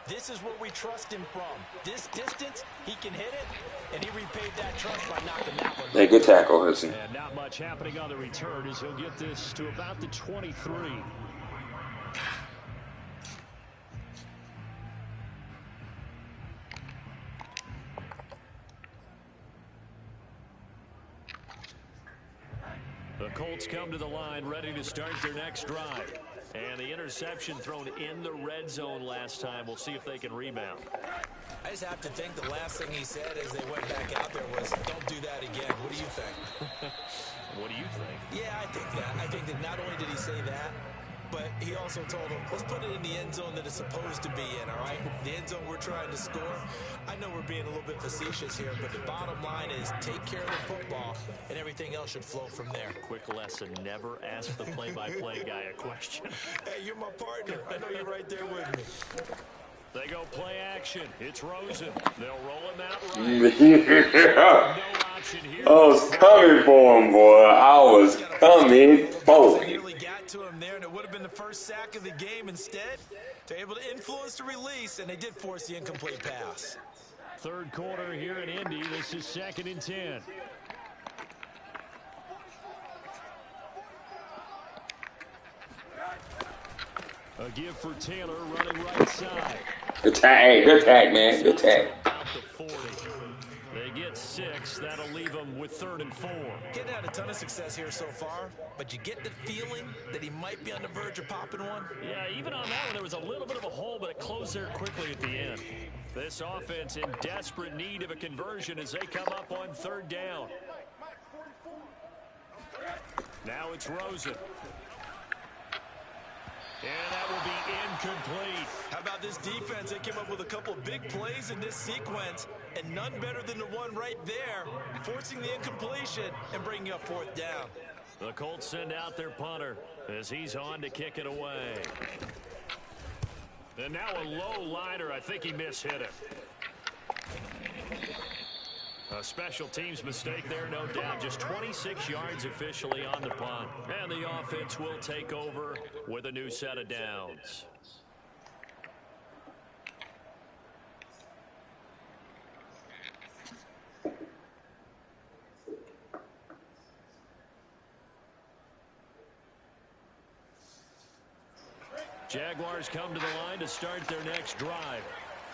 S3: this is what we trust him from. This distance, he can hit it, and he repaid that trust by knocking that one.
S1: Hey, good tackle, Hudson.
S2: And not much happening on the return as he'll get this to about the 23. The Colts come to the line ready to start their next drive. And the interception thrown in the red zone last time. We'll see if they can rebound.
S3: I just have to think the last thing he said as they went back out there was, don't do that again. What do you think?
S2: What do you think?
S3: Yeah, I think that. I think that not only did he say that, but he also told them, let's put it in the end zone that it's supposed to be in, all right? The end zone we're trying to score. I know we're being a little bit facetious here, but the bottom line is take care of the football, and everything else should flow from there.
S2: Quick lesson, never ask the play-by-play guy a question.
S3: Hey, you're my partner. I know you're right there with me.
S2: They go play action. It's Rosen. They'll roll him out right. No option here.
S1: I was coming for him, boy. I was coming for him.
S3: Nearly got to him there, and it would have been the first sack of the game. Instead, they're able to influence the release, and they did force the incomplete pass.
S2: 3rd quarter here in Indy. This is 2nd and 10. A give for Taylor running right side.
S1: Good tag, hey, good tag, man. Good tag.
S2: Out to 40. They get 6. That'll leave them with 3rd and 4.
S3: Getting had a ton of success here so far, but you get the feeling that he might be on the verge of popping one.
S2: Yeah, even on that one, there was a little bit of a hole, but it closed there quickly at the end. This offense in desperate need of a conversion as they come up on 3rd down. Now it's Rosen. And that will be incomplete.
S3: How about this defense? They came up with a couple of big plays in this sequence, and none better than the one right there, forcing the incompletion and bringing up 4th down.
S2: The Colts send out their punter as he's on to kick it away. And now a low liner. I think he mishit it. A special teams mistake there, no doubt. Just 26 yards officially on the punt. And the offense will take over with a new set of downs. Jaguars come to the line to start their next drive.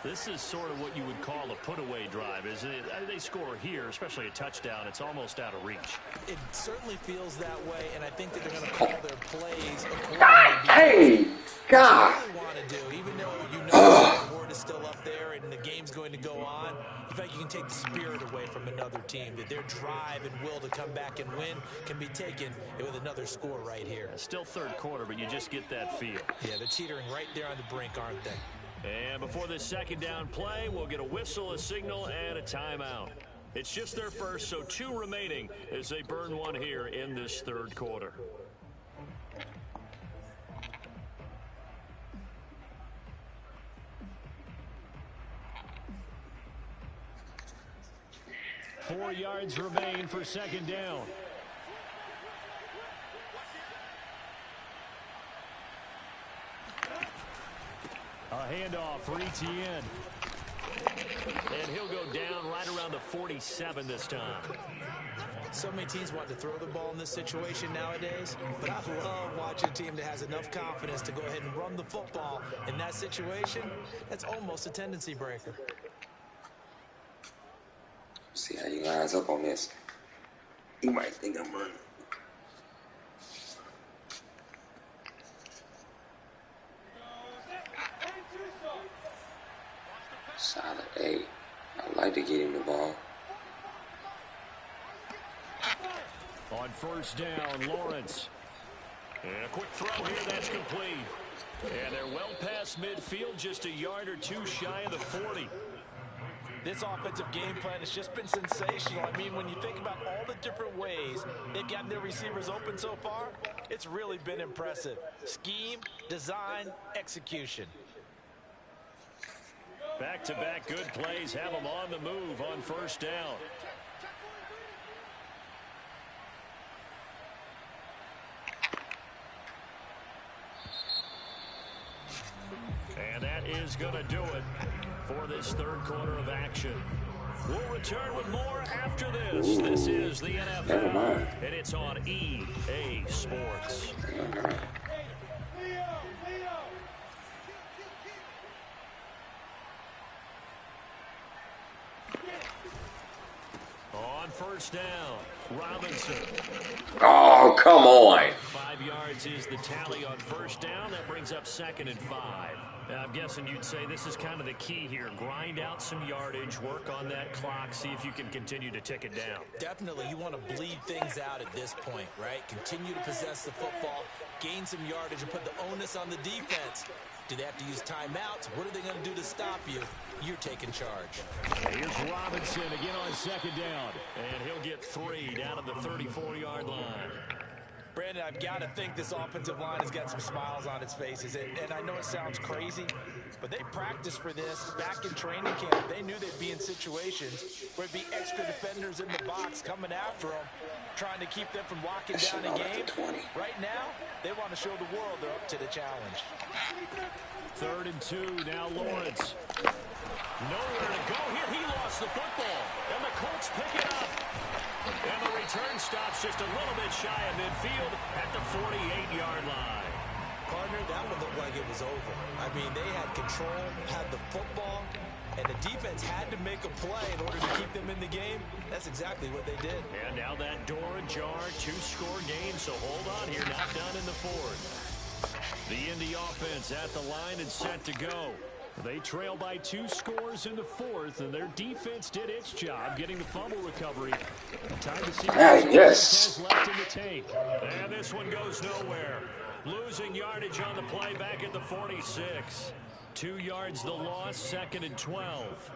S2: This is sort of what you would call a put-away drive, isn't it? They score here, especially a touchdown. It's almost out of reach.
S3: It certainly feels that way, and I think that they're going to call their plays accordingly.
S1: Hey! God.
S3: What you really want to do, even though you know the board is still up there and the game's going to go on, you feel like you can take the spirit away from another team, that their drive and will to come back and win can be taken with another score right here.
S2: Still third quarter, but you just get that feel.
S3: Yeah, they're teetering right there on the brink, aren't they?
S2: And before this second down play, we'll get a whistle, a signal, and a timeout. It's just their first, so 2 remaining as they burn one here in this third quarter. Four yards remain for second down. A handoff for Etienne. And he'll go down right around the 47 this time.
S3: So many teams want to throw the ball in this situation nowadays, but I love watching a team that has enough confidence to go ahead and run the football. In that situation, that's almost a tendency breaker.
S1: See how you lines up on this. You might think I'm running. Solid A. I like to get him the ball.
S2: On first down, Lawrence. And a quick throw here, that's complete. And they're well past midfield, just a yard or 2 shy of the 40.
S3: This offensive game plan has just been sensational. I mean, when you think about all the different ways they've gotten their receivers open so far, it's really been impressive. Scheme, design, execution.
S2: Back-to-back good plays have them on the move on first down. And that is going to do it for this third quarter of action. We'll return with more after this.
S1: Ooh,
S2: this is the
S1: never mind.
S2: NFL, and it's on EA Sports. On first down, Robinson.
S1: Oh, come on.
S2: 5 yards is the tally on first down. That brings up 2nd and 5. Now, I'm guessing you'd say this is kind of the key here. Grind out some yardage, work on that clock, see if you can continue to tick it down.
S3: Definitely, you want to bleed things out at this point, right? Continue to possess the football, gain some yardage, and put the onus on the defense. Do they have to use timeouts? What are they going to do to stop you? You're taking charge.
S2: Here's Robinson again on second down. And he'll get 3 down at the 34-yard line.
S3: Brandon, I've got to think this offensive line has got some smiles on its faces. And I know it sounds crazy, but they practiced for this back in training camp. They knew they'd be in situations where it'd be extra defenders in the box coming after them, trying to keep them from locking down a game. Right now, they want to show the world they're up to the challenge.
S2: 3rd and 2, now Lawrence. Nowhere to go here. He lost the football, and the Colts pick it up. And the return stops just a little bit shy of midfield at the 48-yard line.
S3: Partner, that one looked like it was over. I mean, they had control, had the football, and the defense had to make a play in order to keep them in the game. That's exactly what they did.
S2: And now that door ajar, 2-score game, so hold on here, not done in the 4th. The Indy offense at the line and set to go. They trail by 2 scores in the 4th, and their defense did its job getting the fumble recovery. Time to see what has left in the tank. And this one goes nowhere. Losing yardage on the play back at the 46. 2 yards the loss, 2nd and 12.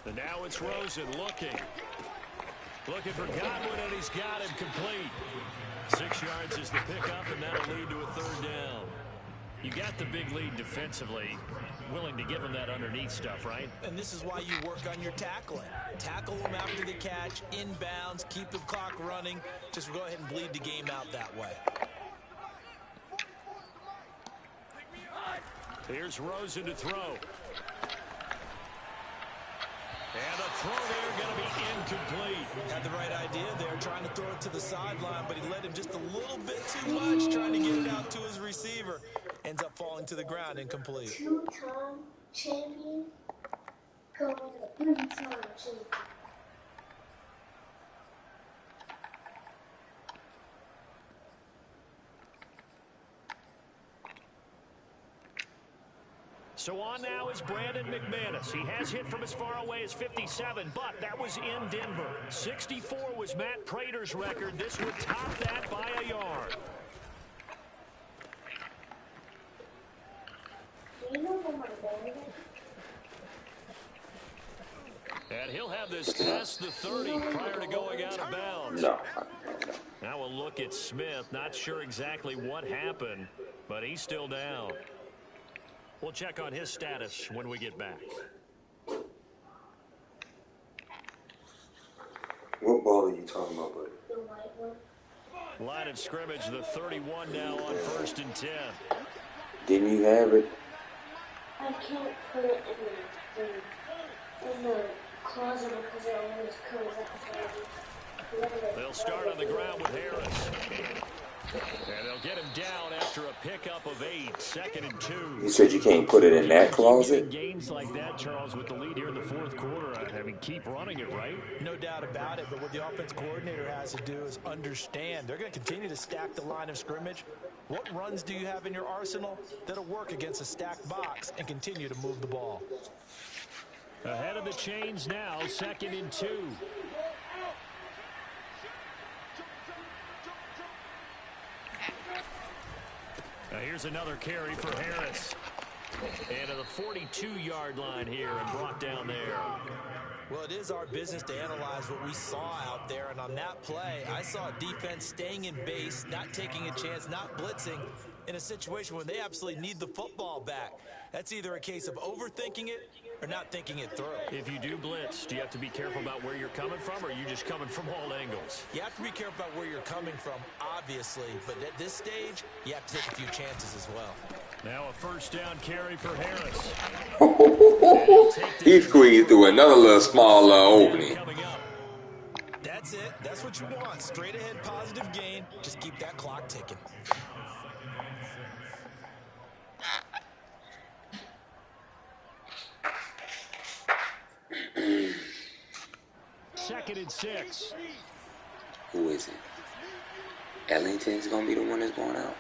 S2: And now it's Rosen looking for Godwin, and he's got him complete. 6 yards is the pickup, and that'll lead to a 3rd down. You got the big lead defensively, willing to give him that underneath stuff, right?
S3: And this is why you work on your tackling. Tackle them after the catch, inbounds, keep the clock running. Just go ahead and bleed the game out that way.
S2: Here's Rosen to throw. And the throw there going to be incomplete.
S3: Had the right idea there, trying to throw it to the sideline, but he led him just a little bit too much, trying to get it out to his receiver. Ends up falling to the ground, incomplete.
S4: Two-time champion
S2: So on now is Brandon McManus. He has hit from as far away as 57, but that was in Denver. 64 was Matt Prater's record. This would top that by a yard. And he'll have this past the 30 prior to going out of bounds.
S1: No.
S2: Now we'll look at Smith. Not sure exactly what happened, but he's still down. We'll check on his status when we get back.
S1: What ball are you talking about, buddy?
S4: The white one.
S2: Line of scrimmage, the 31 now on 1st and 10.
S1: Didn't you have it?
S4: I can't put it in the closet because it always comes out.
S2: They'll start on the ground with Harris. And they'll get him down after a pickup of 8, 2nd and 2.
S1: You said you can't put it in that closet?
S2: Gains like that, Charles, with the lead here in the 4th quarter. I mean, keep running it, right?
S3: No doubt about it, but what the offense coordinator has to do is understand they're going to continue to stack the line of scrimmage. What runs do you have in your arsenal that'll work against a stacked box and continue to move the ball?
S2: Ahead of the chains now, 2nd and 2. Now here's another carry for Harris. And to the 42-yard line here and brought down there.
S3: Well, it is our business to analyze what we saw out there. And on that play, I saw a defense staying in base, not taking a chance, not blitzing in a situation where they absolutely need the football back. That's either a case of overthinking it or not thinking it through.
S2: If you do blitz, do you have to be careful about where you're coming from, or are you just coming from all angles?
S3: You have to be careful about where you're coming from, obviously. But at this stage, you have to take a few chances as well.
S2: Now a 1st down carry for Harris.
S1: He squeezed through another little small opening.
S3: That's it. That's what you want. Straight ahead positive gain. Just keep that clock ticking.
S2: 2nd and 6.
S1: Who is it? Ellington's going to be the one that's going out.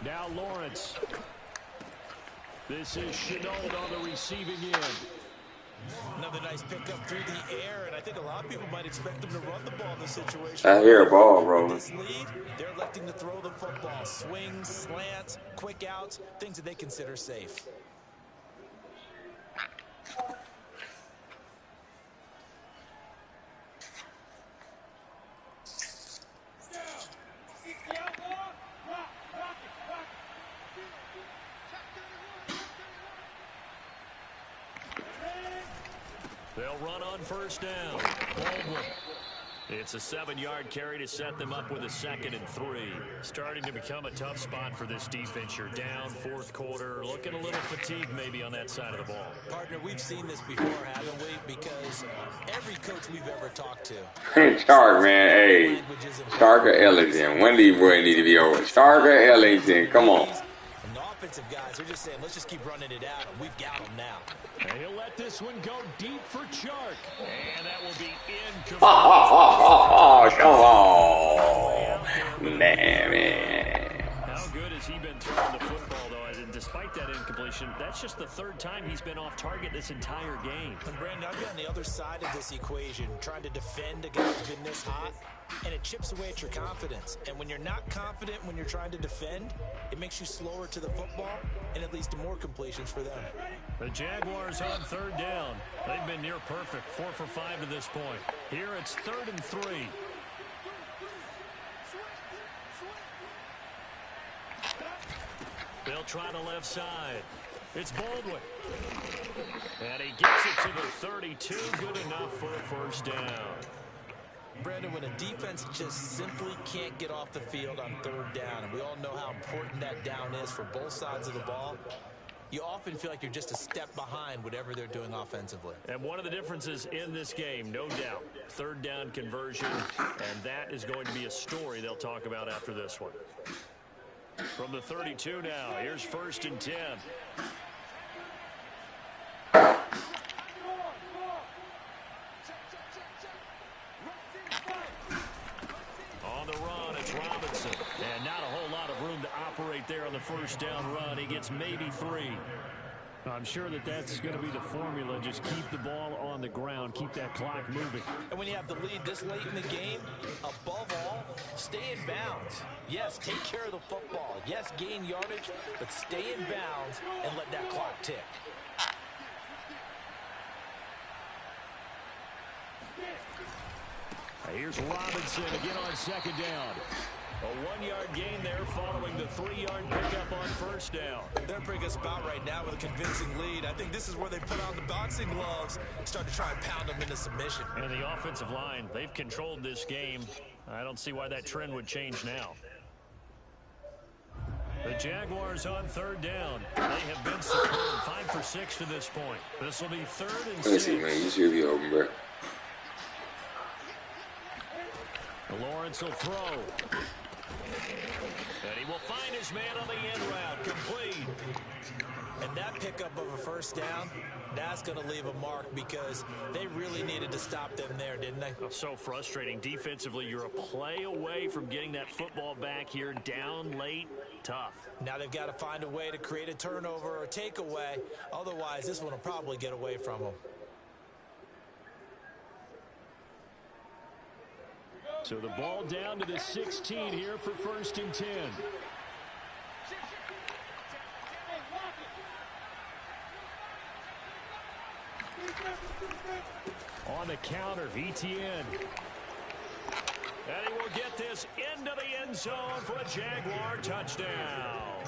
S2: Now Lawrence. This is Chenault on the receiving end.
S3: Another nice pickup through the air, and I think a lot of people might expect them to run the ball in this situation.
S1: I hear a ball rolling.
S3: This lead, they're electing to throw the football. Swings, slants, quick outs, things that they consider safe.
S2: They'll run on 1st down. Baldwin. It's a 7-yard carry to set them up with a 2nd and 3. Starting to become a tough spot for this defense. You're down 4th quarter. Looking a little fatigued maybe on that side of the ball.
S3: Partner, we've seen this before, haven't we? Because every coach we've ever talked to.
S1: Stark, man. Hey. Stark or Ellington. One of these boys need to be over. Stark or Ellington. Come on.
S3: And the offensive guys are just saying, let's just keep running it out. And we've got them now.
S2: And he'll let this one go deep for Chark. And that will be incomplete.
S1: Oh, come on. Man.
S2: How good has he been throwing the football, though? And despite that incompletion, that's just the 3rd time he's been off target this entire game.
S3: And Brandon, I've been on the other side of this equation, trying to defend a guy who's been this hot, and it chips away at your confidence. And when you're not confident when you're trying to defend, it makes you slower to the football, and it leads to more completions for them.
S2: The Jaguars on 3rd down. They've been near perfect, 4 for 5 to this point. Here it's 3rd and 3. They'll try the left side. It's Baldwin. And he gets it to the 32. Good enough for a 1st down.
S3: Brandon, when a defense just simply can't get off the field on 3rd down, and we all know how important that down is for both sides of the ball, you often feel like you're just a step behind whatever they're doing offensively.
S2: And one of the differences in this game, no doubt, 3rd down conversion, and that is going to be a story they'll talk about after this one. From the 32 now, here's 1st and 10. On the run, it's Robinson. And not a whole lot of room to operate there on the 1st down run. He gets maybe 3. I'm sure that that's going to be the formula. Just keep the ball on the ground. Keep that clock moving.
S3: And when you have the lead this late in the game, above all, stay in bounds. Yes, take care of the football. Yes, gain yardage, but stay in bounds and let that clock tick.
S2: Here's Robinson again on 2nd down. A 1-yard gain there following the 3-yard pickup on 1st down.
S3: They're in a pretty good spot right now with a convincing lead. I think this is where they put on the boxing gloves and start to try and pound them into submission.
S2: And the offensive line, they've controlled this game. I don't see why that trend would change now. The Jaguars on 3rd down. They have been superb, 5 for 6 to this point. This will be 3rd and 6.
S1: Listen, man, you should be open, bro.
S2: Lawrence will throw. And he will find his man on the end route. Complete.
S3: And that pickup of a 1st down, that's going to leave a mark because they really needed to stop them there, didn't they?
S2: So frustrating. Defensively, you're a play away from getting that football back here. Down late, tough.
S3: Now they've got to find a way to create a turnover or takeaway. Otherwise, this one will probably get away from them.
S2: So the ball down to the 16 here for 1st and 10. On the counter, ETN. And he will get this into the end zone for a Jaguar touchdown.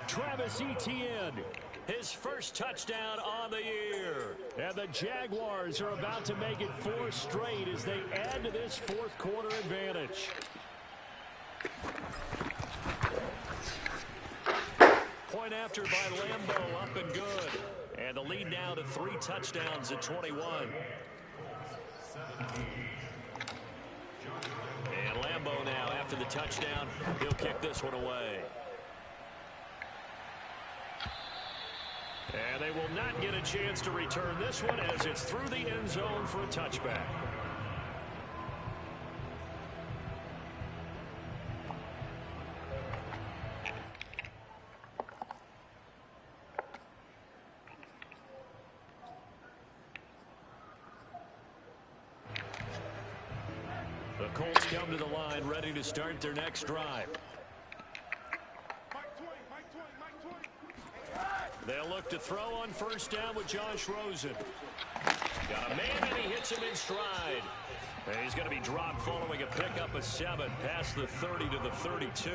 S2: Travis Etienne, his 1st touchdown on the year. And the Jaguars are about to make it 4 straight as they add to this 4th quarter advantage. Point after by Lambeau, up and good. And the lead now to 3 touchdowns at 21. And Lambeau now after the touchdown, he'll kick this one away. And they will not get a chance to return this one as it's through the end zone for a touchback. The Colts come to the line ready to start their next drive. They'll look to throw on 1st down with Josh Rosen. Got a man and he hits him in stride. And he's going to be dropped following a pickup of 7 past the 30 to the 32.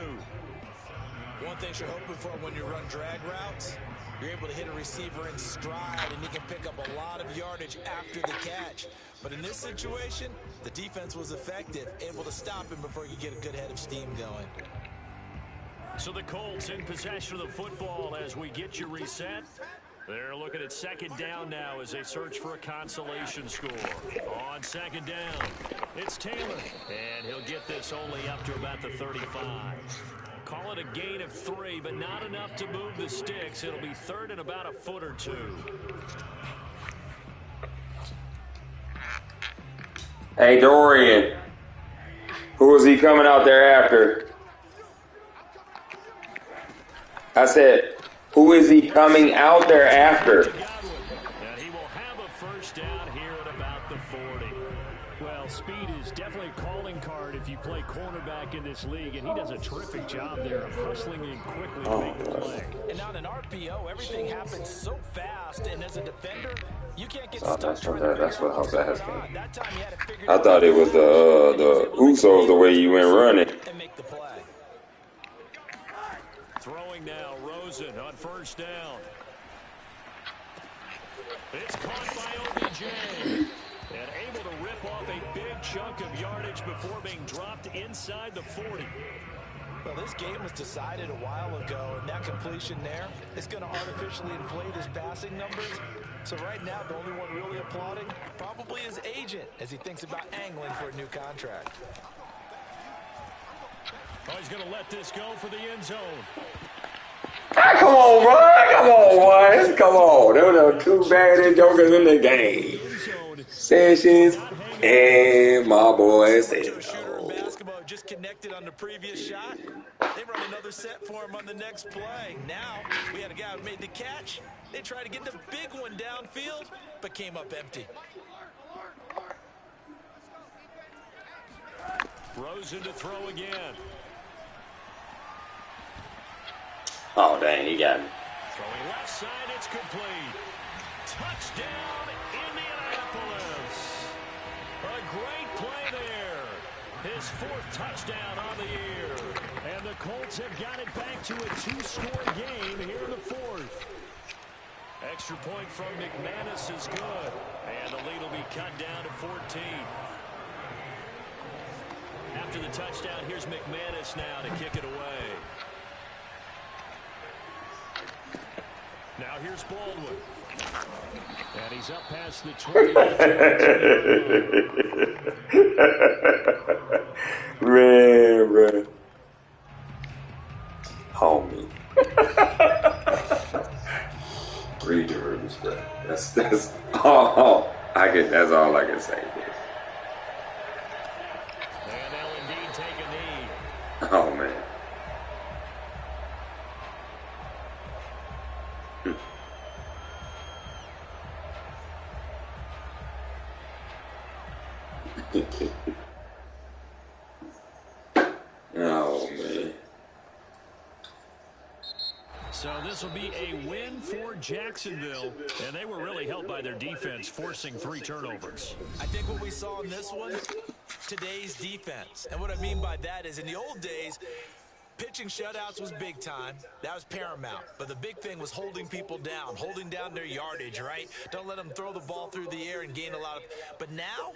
S3: One thing you're hoping for when you run drag routes, you're able to hit a receiver in stride and he can pick up a lot of yardage after the catch. But in this situation, the defense was effective, able to stop him before you get a good head of steam going.
S2: So the Colts in possession of the football as we get you reset. They're looking at 2nd down now as they search for a consolation score. On 2nd down, it's Taylor. And he'll get this only up to about the 35. Call it a gain of 3, but not enough to move the sticks. It'll be 3rd and about a foot or 2.
S1: Hey, Dorian. Who is he coming out there after? I said, who is he coming out there after?
S2: And he will have a 1st down here at about the 40. Well, speed is definitely a calling card if you play cornerback in this league, and he does a terrific job there of hustling in quickly to make the play.
S3: And on an RPO, everything happens so fast, and as a defender, you can't get stuck
S1: That's
S3: trying
S1: what
S3: to
S1: that's what
S3: figure out
S1: helps
S3: what's going on.
S1: asking.
S3: That time you had to figure
S1: I thought it was the Usos the way you went running.
S3: and make the play.
S2: Throwing now, Rosen on 1st down. It's caught by OBJ. And able to rip off a big chunk of yardage before being dropped inside the 40.
S3: Well, this game was decided a while ago, and that completion there is going to artificially inflate his passing numbers. So right now, the only one really applauding probably his agent as he thinks about angling for a new contract.
S2: Oh, he's going to let this go for the end zone.
S1: Ah, come on, bro. Come on, boys. Come on. Those are two baddest jokers in the game. Sessions and my boy
S3: Similar to a
S1: said
S3: shooter in
S1: no.
S3: basketball who just connected on the previous shot. They run another set for him on the next play. Now, we had a guy who made the catch. They tried to get the big one downfield, but came up empty.
S2: Rosen to throw again.
S1: Oh, dang, he got me.
S2: Throwing left side, it's complete. Touchdown, Indianapolis. A great play there. His fourth touchdown on the year. And the Colts have got it back to a two-score game here in the fourth. Extra point from McManus is good. And the lead will be cut down to 14. After the touchdown, here's McManus now to kick it away. Now here's Baldwin. And he's up past the 20.
S1: Man. Homie. Read the rooms, bro. That's that's all I can say, bro.
S2: And they'll indeed take a knee.
S1: Oh man. Oh man.
S2: So this will be a win for Jacksonville, and they were really helped by their defense forcing 3 turnovers.
S3: I think what we saw in this one, today's defense. And what I mean by that is in the old days, pitching shutouts was big time. That was paramount. But the big thing was holding people down, holding down their yardage, right? Don't let them throw the ball through the air and gain a lot of... But now,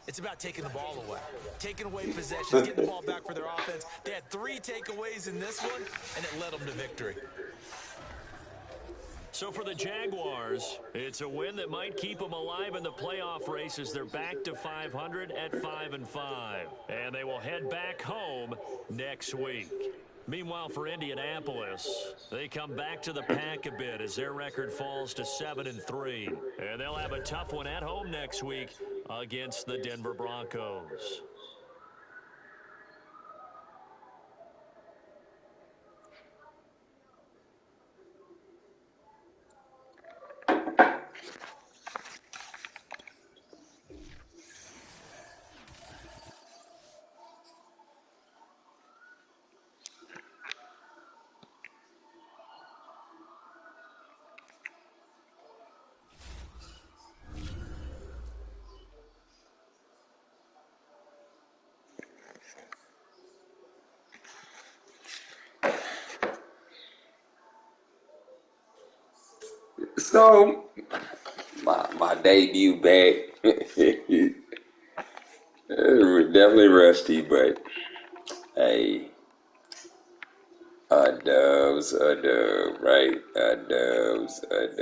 S3: it's about taking the ball away. Taking away possessions, getting the ball back for their offense. They had 3 takeaways in this one, and it led them to victory.
S2: So for the Jaguars, it's a win that might keep them alive in the playoff race as they're back to 500 at 5-5. And they will head back home next week. Meanwhile, for Indianapolis, they come back to the pack a bit as their record falls to 7-3. And they'll have a tough one at home next week against the Denver Broncos.
S1: So my debut back. Definitely rusty, but hey, a dub's a dub, right? A dub's a dub.